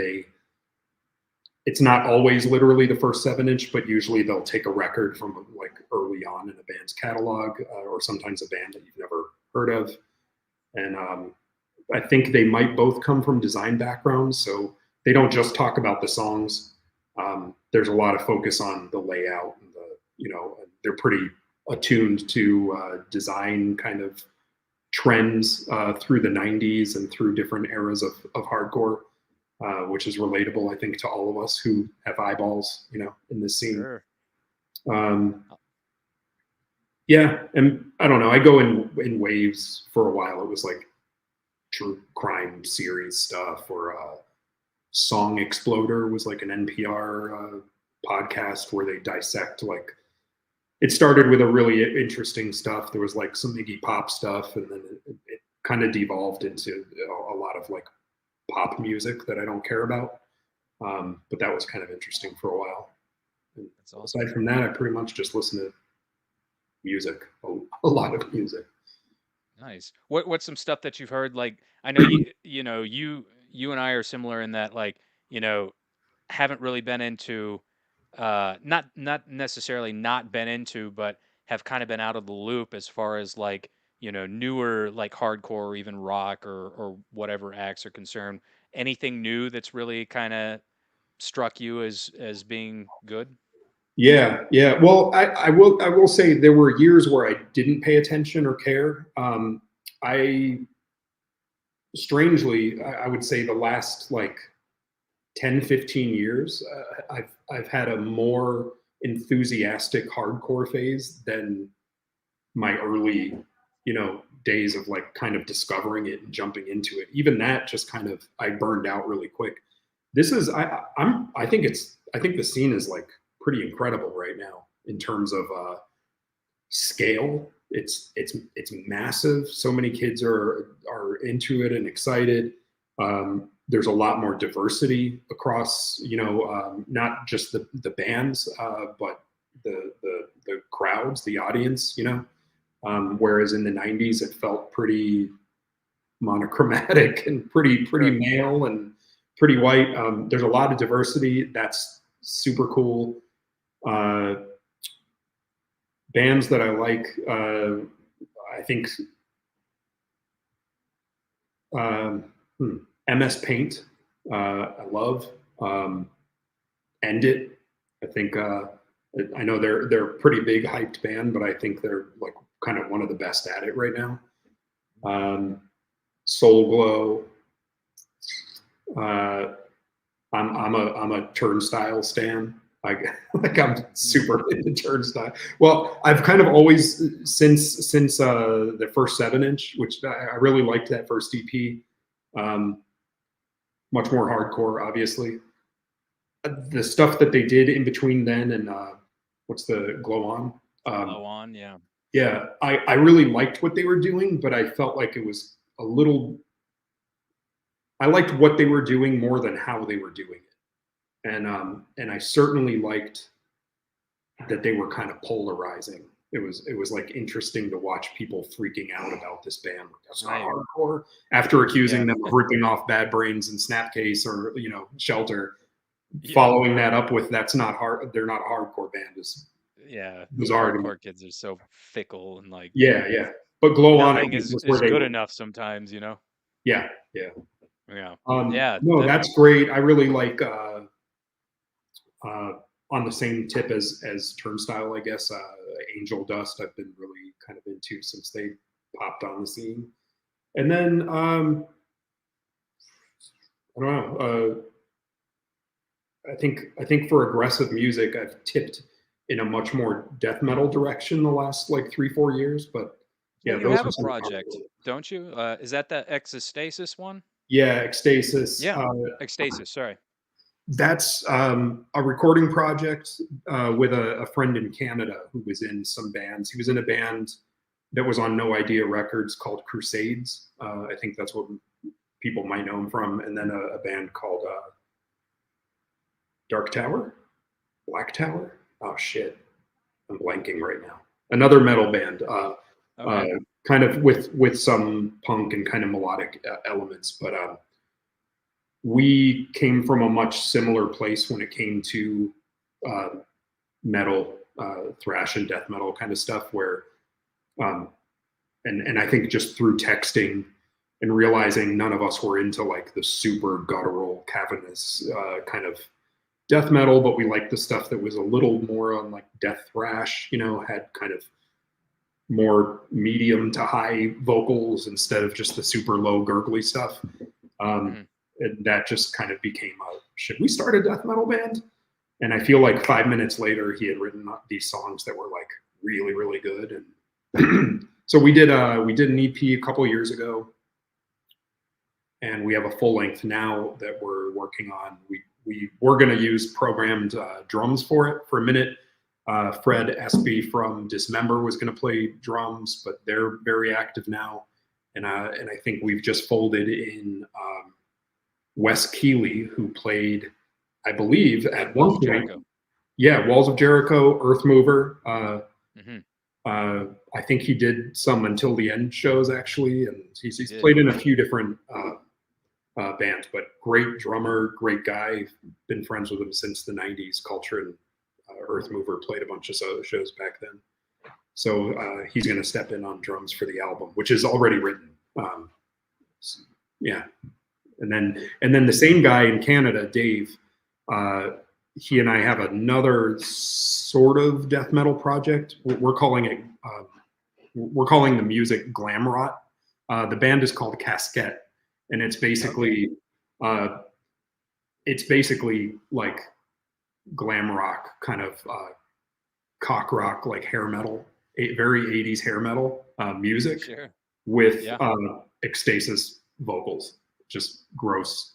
Speaker 2: it's not always literally the first 7-inch, but usually they'll take a record from like early on in a band's catalog, or sometimes a band that you've never heard of. And I think they might both come from design backgrounds, so they don't just talk about the songs. There's a lot of focus on the layout and they're pretty attuned to design kind of trends through the 90s and through different eras of hardcore, which is relatable, I think, to all of us who have eyeballs, in this scene.
Speaker 1: Sure.
Speaker 2: Yeah, and I don't know, I go in waves. For a while it was like true crime series stuff, or Song Exploder was like an NPR podcast where they dissect, like, it started with a really interesting stuff. There was like some Iggy Pop stuff, and then it kind of devolved into a lot of like pop music that I don't care about. But that was kind of interesting for a while. And
Speaker 1: that's awesome.
Speaker 2: Aside from that, I pretty much just listen to music, a lot of music.
Speaker 1: Nice. What's some stuff that you've heard? Like, I know you and I are similar in that, like, haven't really been into, not necessarily not been into, but have kind of been out of the loop as far as like, newer like hardcore or even rock or whatever acts are concerned. Anything new that's really kind of struck you as being good?
Speaker 2: Yeah. Well, I will say there were years where I didn't pay attention or care. I strangely, I would say the last like 10, 15 years, I've had a more enthusiastic hardcore phase than my early, days of like kind of discovering it and jumping into it. Even that just kind of, I burned out really quick. This is, I think the scene is like pretty incredible right now in terms of scale. It's massive. So many kids are into it and excited. There's a lot more diversity across, not just the bands, but the crowds, the audience, whereas in the 90s it felt pretty monochromatic and pretty male and pretty white. There's a lot of diversity. That's super cool. Bands that I like, I think MS Paint, I love. End It, I think, I know they're a pretty big hyped band, but I think they're like kind of one of the best at it right now. Soul Glow. I'm a Turnstile stan. I'm super into Turnstile. Well, I've kind of always since the first 7-inch, which I really liked that first EP. Much more hardcore, obviously. The stuff that they did in between then and what's the Glow On?
Speaker 1: Glow On, yeah.
Speaker 2: Yeah, I really liked what they were doing, but I felt like it was a little. I liked what they were doing more than how they were doing it, and I certainly liked that they were kind of polarizing. It was like interesting to watch people freaking out about this band. That's not hardcore. After accusing them of ripping off Bad Brains and Snapcase or Shelter, following that up with that's not hard. They're not a hardcore band. Bizarre.
Speaker 1: Hardcore kids are so fickle and like
Speaker 2: yeah. But Glow On
Speaker 1: is good enough sometimes,
Speaker 2: Yeah.
Speaker 1: Yeah.
Speaker 2: No, that's great. I really like on the same tip as Turnstile, I guess. Angel Dust, I've been really kind of into since they popped on the scene. And then I don't know. I think for aggressive music, I've tipped in a much more death metal direction the last like 3-4 years. But yeah,
Speaker 1: you have a project, don't you? Is that the Existasis one?
Speaker 2: Yeah, Ecstasis.
Speaker 1: Yeah, Ecstasis. Sorry.
Speaker 2: That's a recording project with a friend in Canada who was in some bands. He was in a band that was on No Idea Records called Crusades. I think that's what people might know him from. And then a band called Dark Tower, Black Tower. Oh shit, I'm blanking right now. Another metal band, uh,
Speaker 1: Okay.
Speaker 2: kind of with some punk and kind of melodic elements, but we came from a much similar place when it came to uh, metal, thrash and death metal kind of stuff. Where um, and I think just through texting and realizing none of us were into like the super guttural, cavernous kind of death metal, but we liked the stuff that was a little more on like death thrash. Had kind of more medium to high vocals instead of just the super low gurgly stuff. Um,
Speaker 1: Mhm.
Speaker 2: and that just kind of became a should we start a death metal band? And I feel like 5 minutes later, he had written these songs that were like really, really good. And so we did an EP a couple years ago, and we have a full length now that we're working on. We were going to use programmed drums for it for a minute. Fred Espy from Dismember was going to play drums, but they're very active now. And I think we've just folded in Wes Keeley, who played, I believe, at
Speaker 1: Walls
Speaker 2: one
Speaker 1: of
Speaker 2: point.
Speaker 1: Jericho.
Speaker 2: Yeah, Walls of Jericho, Earth Mover.
Speaker 1: Hmm.
Speaker 2: I think he did some Until the End shows actually, and
Speaker 1: He
Speaker 2: he's
Speaker 1: did.
Speaker 2: played in a few different bands. But great drummer, great guy. Been friends with him since the '90s. Culture and Earth Mover played a bunch of shows back then. So he's going to step in on drums for the album, which is already written. Yeah, and then the same guy in Canada, Dave. Uh, he and I have another sort of death metal project. We're calling it. We're calling the music glam rot. The band is called Casquette, and
Speaker 1: Okay.
Speaker 2: uh, it's basically like glam rock, kind of cock rock, like hair metal, very '80s hair metal music
Speaker 1: Sure.
Speaker 2: with
Speaker 1: Yeah.
Speaker 2: ecstasis vocals, just gross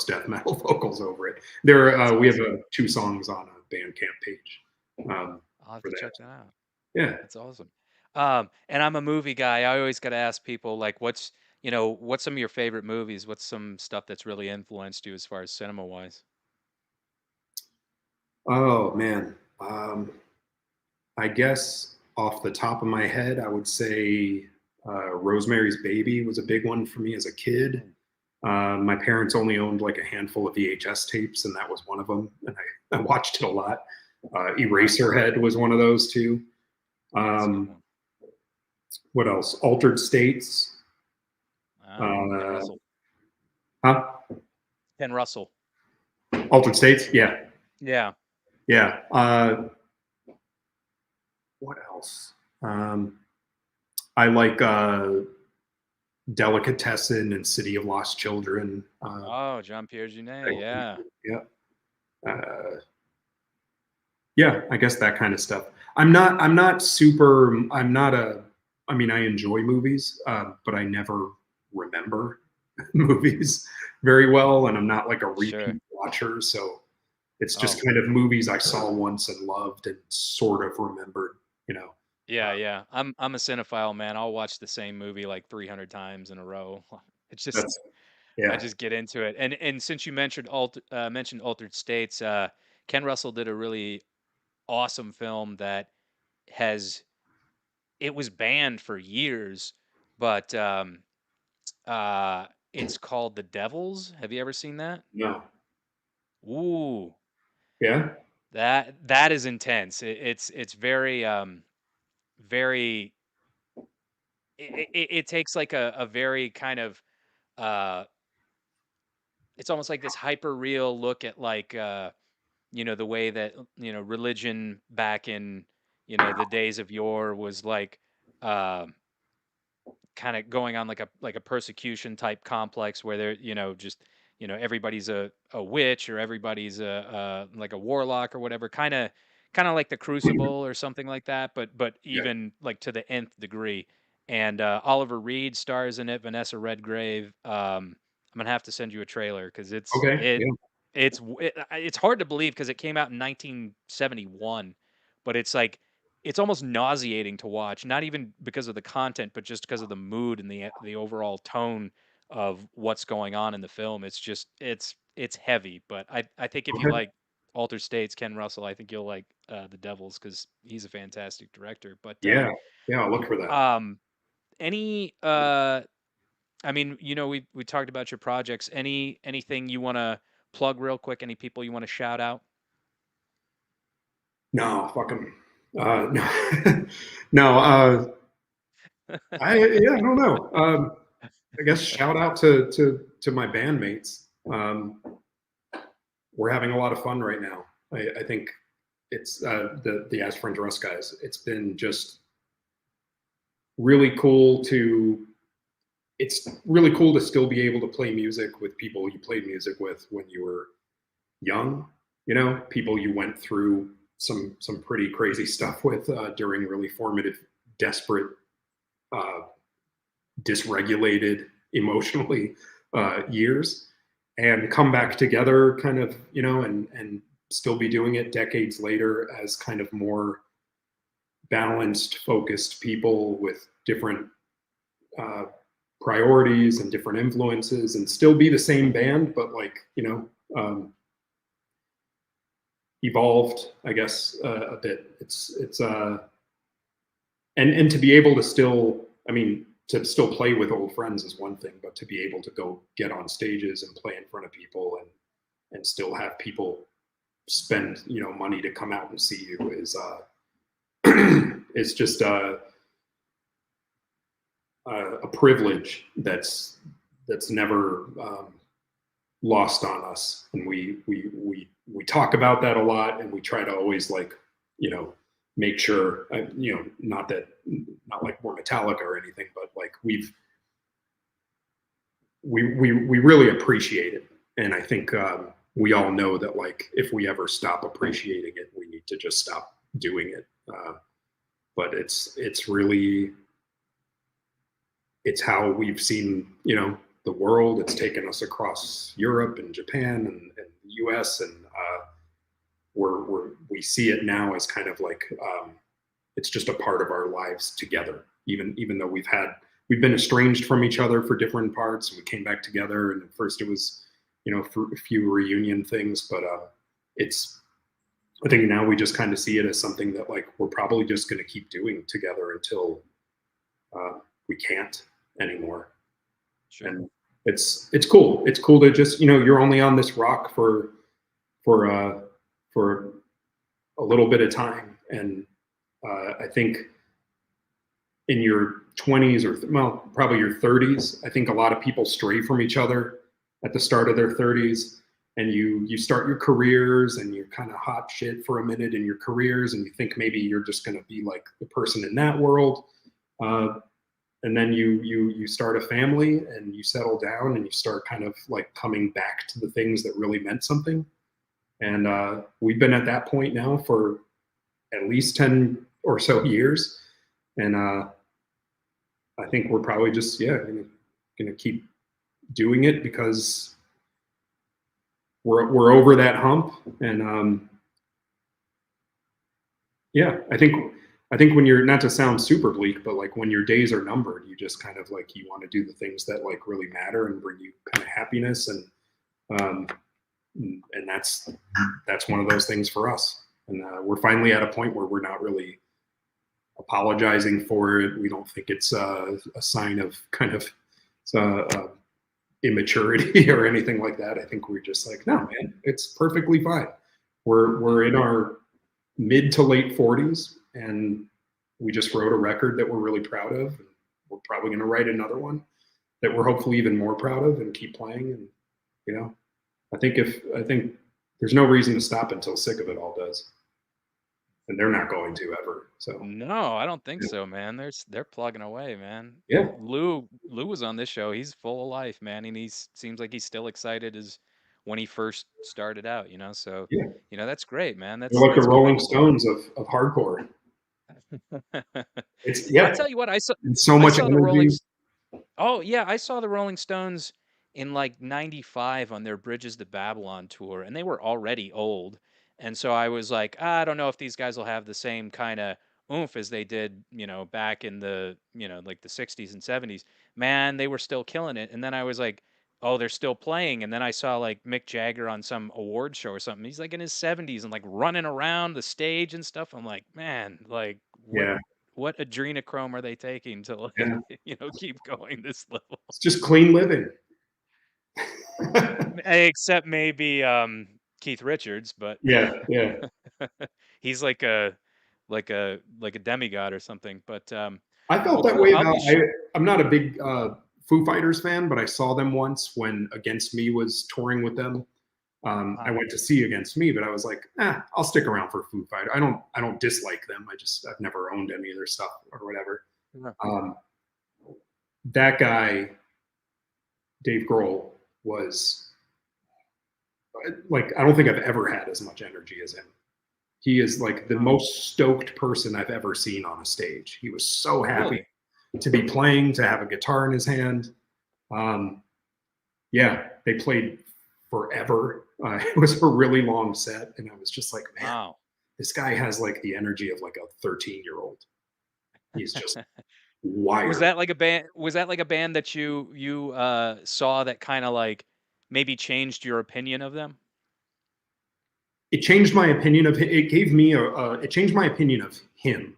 Speaker 2: death metal vocals over it. There,
Speaker 1: That's
Speaker 2: we have
Speaker 1: awesome.
Speaker 2: 2 songs on a Bandcamp page
Speaker 1: I'll have
Speaker 2: for
Speaker 1: to
Speaker 2: that.
Speaker 1: check that out.
Speaker 2: Yeah.
Speaker 1: That's awesome. And I'm a movie guy. I always got to ask people like, what's some of your favorite movies? What's some stuff that's really influenced you as far as cinema wise?
Speaker 2: Oh man. I guess off the top of my head, I would say Rosemary's Baby was a big one for me as a kid.
Speaker 1: Mm.
Speaker 2: My parents only owned like a handful of VHS tapes, and that was one of them. And I watched it a lot.
Speaker 1: Nice.
Speaker 2: Eraserhead was one of those too.
Speaker 1: That's a good
Speaker 2: Um,
Speaker 1: one.
Speaker 2: what else? Altered States.
Speaker 1: Ah, Ken
Speaker 2: Uh,
Speaker 1: Russell.
Speaker 2: huh?
Speaker 1: Ken Russell.
Speaker 2: Altered States. Yeah,
Speaker 1: Yeah.
Speaker 2: yeah. What else? Um, I like Delicatessen and City of Lost Children.
Speaker 1: Oh, John Pierre Jeunet. Yeah.
Speaker 2: Yeah. Uh, yeah, I guess that kind of stuff. I'm not super. I'm not a. I mean, I enjoy movies, but I never remember movies very well, and I'm not like a
Speaker 1: Sure.
Speaker 2: repeat watcher. So it's
Speaker 1: Oh,
Speaker 2: just kind of movies I saw once and loved and sort of remembered. You know,
Speaker 1: yeah,
Speaker 2: uh,
Speaker 1: yeah. I'm a cinephile, man. I'll watch the same movie like 300 times in a row. It's just
Speaker 2: that's
Speaker 1: I
Speaker 2: yeah,
Speaker 1: just get into it. And since you mentioned Altered States, Ken Russell did a really awesome film that has it was banned for years, but it's called The Devils. Have you ever seen that?
Speaker 2: no,
Speaker 1: Ooh,
Speaker 2: yeah,
Speaker 1: that is intense. It's very very it takes like a very kind of uh it's almost like this hyper real look at like the way that religion back in the days of yore was like um kind of going on like a persecution type complex where they're just everybody's a witch or everybody's a like a warlock or whatever, kind of like the Crucible or something like that, but
Speaker 2: yeah,
Speaker 1: even like to the nth degree. And Oliver Reed stars in it, Vanessa Redgrave, I'm gonna have to send you a trailer because
Speaker 2: Okay, yeah,
Speaker 1: it's hard to believe because it came out in 1971, but it's like it's almost nauseating to watch. Not even because of the content, but just because of the mood and the overall tone of what's going on in the film. It's just it's heavy, but I think if you
Speaker 2: okay,
Speaker 1: like Altered States, Ken Russell, I think you'll like The Devils because he's a fantastic director. But
Speaker 2: yeah, yeah. I'll look for that.
Speaker 1: um, any I mean, we talked about your projects. Anything you want to plug real quick? Any people you want to shout out?
Speaker 2: No, fucking, no, no. I don't know. I guess shout out to my bandmates. We're having a lot of fun right now. I think it's the As Friends Rust guys. It's been just really cool to. It's really cool to still be able to play music with people you played music with when you were young. You know, people you went through some pretty crazy stuff with during really formative, desperate, uh, dysregulated emotionally years, and come back together, kind of, you know, and still be doing it decades later as kind of more balanced, focused people with different uh, priorities and different influences, and still be the same band, but like, you know, evolved, I guess, a bit. It's and to be able to still, I mean, to still play with old friends is one thing, but to be able to go get on stages and play in front of people and still have people spend, you know, money to come out and see you is it's just a privilege that's never lost on us, and we talk about that a lot, and we try to always, like, you know, make sure, you know, not like we're Metallica or anything, but like we really appreciate it, and I think we all know that, like, if we ever stop appreciating it, we need to just stop doing it. But it's really, it's how we've seen, you know, the world. It's taken us across Europe and Japan and the U.S., and we see it now as kind of like, it's just a part of our lives together. Even though we've been estranged from each other for different parts, and we came back together. And at first it was, you know, for a few reunion things, but it's, I think now we just kind of see it as something that, like, we're probably just going to keep doing together until we can't anymore.
Speaker 1: Sure.
Speaker 2: And it's cool. It's cool to just, you know, you're only on this rock for for a little bit of time, and I think in your 20s, or well, probably your 30s, I think a lot of people stray from each other at the start of their 30s, and you start your careers, and you're kind of hot shit for a minute in your careers, and you think maybe you're just going to be like the person in that world. And then you start a family, and you settle down, and you start kind of like coming back to the things that really meant something. And we've been at that point now for at least 10 or so years, and I think we're probably just, yeah, gonna keep doing it because we're over that hump. And yeah, I think when you're, not to sound super bleak, but like when your days are numbered, you just kind of like, you want to do the things that like really matter and bring you kind of happiness, um, and that's one of those things for us. And we're finally at a point where we're not really apologizing for it. We don't think it's a sign of kind of immaturity or anything like that. I think we're just like, no, man, it's perfectly fine. We're in our mid to late 40s, and we just wrote a record that we're really proud of. And we're probably going to write another one that we're hopefully even more proud of, and keep playing. And, you know, I think there's no reason to stop until Sick of It All does, and they're not going to ever. So
Speaker 1: No, I don't think so, man. They're plugging away, man.
Speaker 2: yeah,
Speaker 1: Lou was on this show. He's full of life, man, and he seems like he's still excited as when he first started out, So,
Speaker 2: yeah,
Speaker 1: that's great, man.
Speaker 2: they're
Speaker 1: That's
Speaker 2: like the
Speaker 1: that's
Speaker 2: Rolling
Speaker 1: commendable.
Speaker 2: Stones of hardcore. It's,
Speaker 1: Well, I
Speaker 2: yeah,
Speaker 1: tell you what,
Speaker 2: and so
Speaker 1: I
Speaker 2: much
Speaker 1: saw the
Speaker 2: energy.
Speaker 1: Oh, yeah, I saw the Rolling Stones in like 95 on their Bridges to Babylon tour, and they were already old. And so I was like, "Ah, I don't know if these guys will have the same kind of oomph as they did, back in the, like the 60s and 70s. Man, they were still killing it. And then I was like, oh, they're still playing. And then I saw like Mick Jagger on some award show or something. He's like in his 70s and like running around the stage and stuff. I'm like, man, like
Speaker 2: Yeah,
Speaker 1: what adrenochrome are they taking to like,
Speaker 2: yeah.
Speaker 1: keep going this level?
Speaker 2: It's just clean living.
Speaker 1: Except maybe Keith Richards, but
Speaker 2: Yeah, yeah.
Speaker 1: he's like a demigod or something. But
Speaker 2: I felt
Speaker 1: well,
Speaker 2: that
Speaker 1: cool.
Speaker 2: way
Speaker 1: I'll
Speaker 2: about.
Speaker 1: be sure.
Speaker 2: I'm not a big Foo Fighters fan, but I saw them once when Against Me was touring with them. I went to see Against Me, but I was like, I'll stick around for Foo Fighters. I don't dislike them. I've never owned any of their stuff or whatever.
Speaker 1: Yeah.
Speaker 2: Um, that guy, Dave Grohl, was like, I don't think I've ever had as much energy as him. He is like the
Speaker 1: Oh,
Speaker 2: most stoked person I've ever seen on a stage. He was so happy
Speaker 1: really?
Speaker 2: to be playing, to have a guitar in his hand. Um, yeah, they played forever. It was a really long set, and I was just like, man,
Speaker 1: Wow.
Speaker 2: this guy has like the energy of like a 13-year-old. He's just
Speaker 1: Was
Speaker 2: wired.
Speaker 1: that like a band? Was that like a band that you saw that kind of like maybe changed your opinion of them?
Speaker 2: It changed my opinion of. It gave me it changed my opinion of him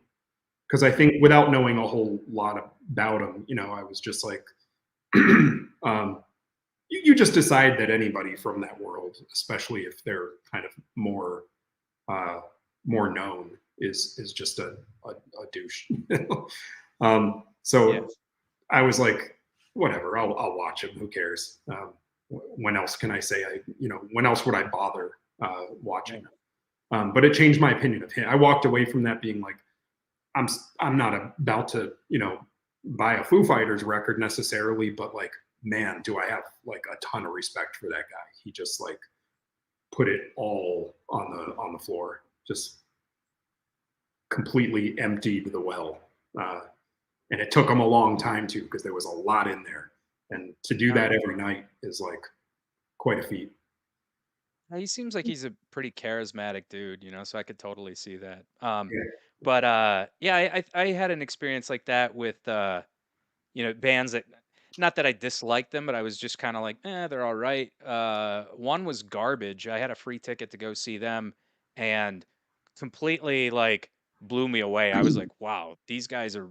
Speaker 2: because I
Speaker 1: Hmm.
Speaker 2: think without knowing a whole lot about him, I was just like, you just decide that anybody from that world, especially if they're kind of uh, more known, is just a douche. So
Speaker 1: Yes.
Speaker 2: I was like, whatever, I'll watch him. Who cares? When else can I say when else would I bother watching
Speaker 1: Yeah.
Speaker 2: him? But it changed my opinion of him. I walked away from that being like, I'm I'm not about to buy a Foo Fighters record necessarily, but like, man, do I have like a ton of respect for that guy. He just like put it all on the floor, just completely emptied the well. And it took him a long time too, because there was a lot in there. And to do
Speaker 1: Oh
Speaker 2: that
Speaker 1: yeah.
Speaker 2: every night is like quite a feat.
Speaker 1: He seems like he's a pretty charismatic dude, so I could totally see that.
Speaker 2: Yeah,
Speaker 1: But yeah, I had an experience like that with bands that, not that I disliked them, but I was just kind of like, they're all right. One was Garbage. I had a free ticket to go see them, and completely like blew me away. I was like, wow, these guys are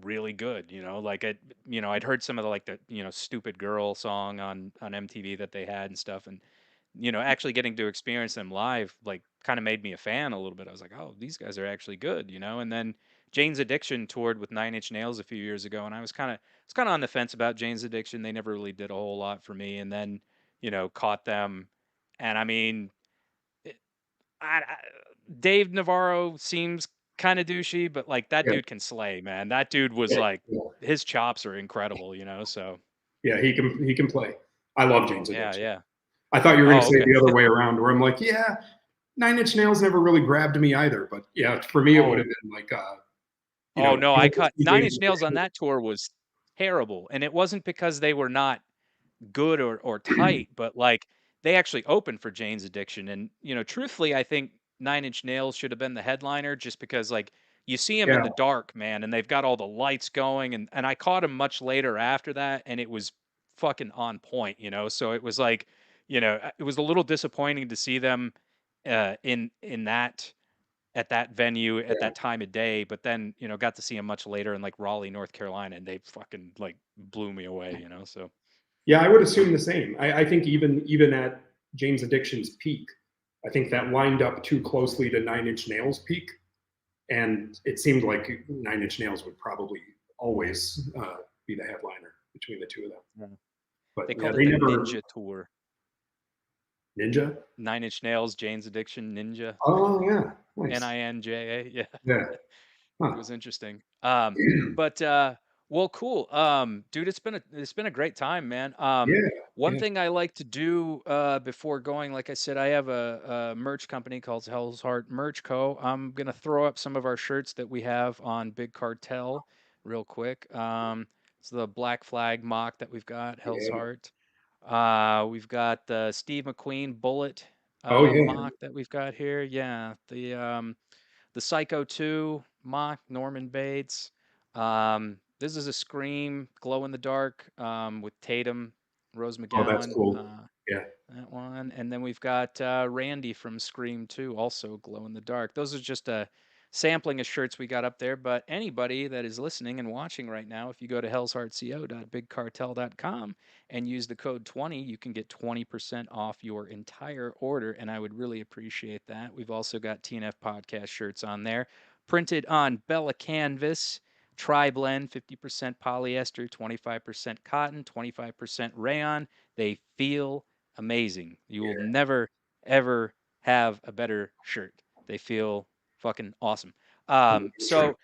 Speaker 1: really good. Like I'd heard some of the like the Stupid Girl song on MTV that they had and stuff, and actually getting to experience them live, like, kind of made me a fan a little bit. I was like, oh, these guys are actually good. And then Jane's Addiction toured with Nine Inch Nails a few years ago, and I was kind of on the fence about Jane's Addiction. They never really did a whole lot for me, and then caught them, and I mean, it, I Dave Navarro seems kind of douchey, but like that
Speaker 2: yeah,
Speaker 1: dude can slay, man. That dude was
Speaker 2: yeah,
Speaker 1: like,
Speaker 2: yeah.
Speaker 1: his chops are incredible. So
Speaker 2: Yeah, he can play. I love Jane's
Speaker 1: yeah,
Speaker 2: Addiction.
Speaker 1: yeah.
Speaker 2: I thought you were going to
Speaker 1: Oh,
Speaker 2: say
Speaker 1: okay.
Speaker 2: the other way around, where I'm like, yeah, Nine Inch Nails never really grabbed me either. But yeah, for me, it would
Speaker 1: Oh,
Speaker 2: have been like,
Speaker 1: Oh, no, I
Speaker 2: going to
Speaker 1: caught
Speaker 2: see
Speaker 1: Nine
Speaker 2: Jane's
Speaker 1: Inch Nails on
Speaker 2: Addiction.
Speaker 1: that tour was terrible, and it wasn't because they were not good or tight, but, like, they actually opened for Jane's Addiction, and, truthfully, I think Nine Inch Nails should have been the headliner just because, like, you see them in
Speaker 2: Yeah,
Speaker 1: the dark, man, and they've got all the lights going, and I caught them much later after that, and it was fucking on point. So it was like, it was a little disappointing to see them, in that at that venue at
Speaker 2: yeah,
Speaker 1: that time of day, but then, got to see him much later in like Raleigh, North Carolina, and they fucking like blew me away. So
Speaker 2: yeah. I would assume the same. I think even at Jane's Addiction's peak, I think that lined up too closely to Nine Inch Nails' peak, and it seemed like Nine Inch Nails would probably always be the headliner between the two of them.
Speaker 1: yeah.
Speaker 2: But
Speaker 1: They
Speaker 2: yeah,
Speaker 1: called it
Speaker 2: they
Speaker 1: the
Speaker 2: never
Speaker 1: Ninja Tour.
Speaker 2: Ninja.
Speaker 1: Nine Inch Nails, Jane's Addiction, Ninja,
Speaker 2: Oh yeah, nice.
Speaker 1: Ninja. Yeah.
Speaker 2: Yeah.
Speaker 1: It
Speaker 2: Huh.
Speaker 1: was interesting. But well, cool. Dude, it's been a great time, man.
Speaker 2: Yeah.
Speaker 1: One
Speaker 2: Yeah.
Speaker 1: thing I like to do before going, like I said, I have a merch company called Hell's Heart Merch Co. I'm gonna throw up some of our shirts that we have on Big Cartel real quick. It's the Black Flag mock that we've got, Hell's
Speaker 2: Yeah.
Speaker 1: Heart. We've got the Steve McQueen Bullet
Speaker 2: Oh yeah.
Speaker 1: mock that we've got here. Yeah, the Psycho 2 mock Norman Bates. This is a Scream glow in the dark with Tatum, Rose
Speaker 2: Oh, that's
Speaker 1: McGowan.
Speaker 2: cool. Yeah.
Speaker 1: That one. And then we've got Randy from Scream 2, also glow in the dark. Those are just a sampling of shirts we got up there. But anybody that is listening and watching right now, if you go to hellsheartco.bigcartel.com and use the code 20, you can get 20% off your entire order. And I would really appreciate that. We've also got TNF podcast shirts on there, printed on Bella canvas. Tri-blend, 50% polyester, 25% cotton, 25% rayon. They feel amazing. You will
Speaker 2: Yeah.
Speaker 1: never ever have a better shirt. They feel fucking awesome.
Speaker 2: Sure.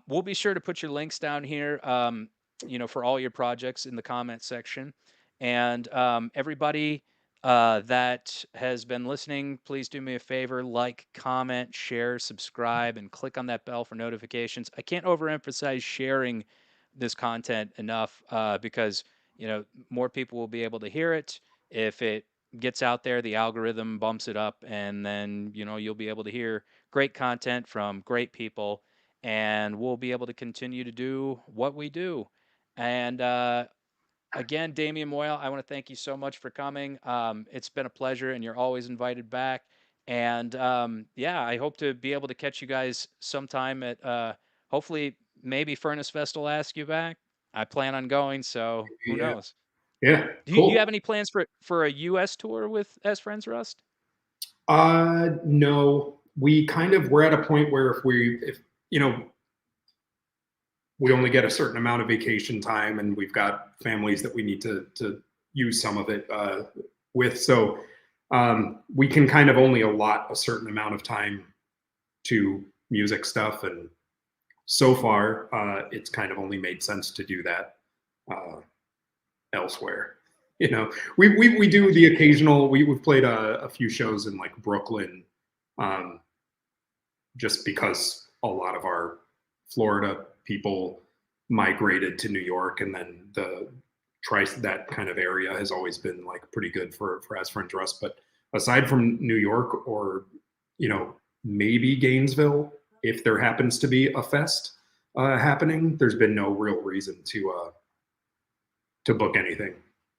Speaker 1: We'll be sure to put your links down here, for all your projects in the comment section. And everybody that has been listening, please do me a favor, like, comment, share, subscribe, and click on that bell for notifications. I can't overemphasize sharing this content enough because more people will be able to hear it. If it gets out there, the algorithm bumps it up, and then you'll be able to hear great content from great people, and we'll be able to continue to do what we do. And again, Damien Moyal, I want to thank you so much for coming. It's been a pleasure, and you're always invited back. And yeah, I hope to be able to catch you guys sometime at hopefully maybe Furnace Fest will ask you back. I plan on going, so who
Speaker 2: Yeah.
Speaker 1: knows?
Speaker 2: Yeah.
Speaker 1: Do you have
Speaker 2: Cool.
Speaker 1: any plans for a U.S. tour with As Friends Rust?
Speaker 2: No, we're at a point where if we only get a certain amount of vacation time, and we've got families that we need to use some of it with. So we can kind of only allot a certain amount of time to music stuff, and so far it's kind of only made sense to do that uh, elsewhere. We do
Speaker 1: Gotcha.
Speaker 2: the occasional. We've played a few shows in like Brooklyn, um, just because a lot of our Florida people migrated to New York, and then the tri that kind of area has always been like pretty good for As Friends Rust. But aside from New York, or maybe Gainesville, if there happens to be a fest happening, there's been no real reason to book anything.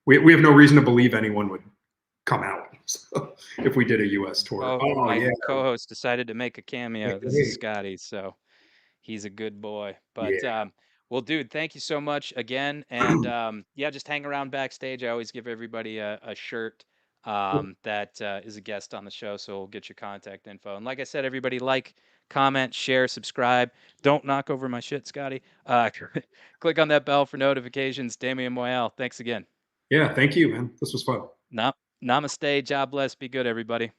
Speaker 2: We have no reason to believe anyone would come out. So if we did a U.S. tour, oh
Speaker 1: My
Speaker 2: yeah,
Speaker 1: co-host decided to make a cameo. This is
Speaker 2: hey,
Speaker 1: Scotty, so he's a good boy.
Speaker 2: yeah.
Speaker 1: But well, dude, thank you so much again. And yeah, just hang around backstage. I always give everybody a shirt that is a guest on the show, so we'll get your contact info. And like I said, everybody like, comment, share, subscribe. Don't knock over my shit, Scotty. Click on that bell for notifications. Damien Moyal, thanks again.
Speaker 2: Yeah, thank you, man. This was fun.
Speaker 1: Namaste. God bless. Be good, everybody.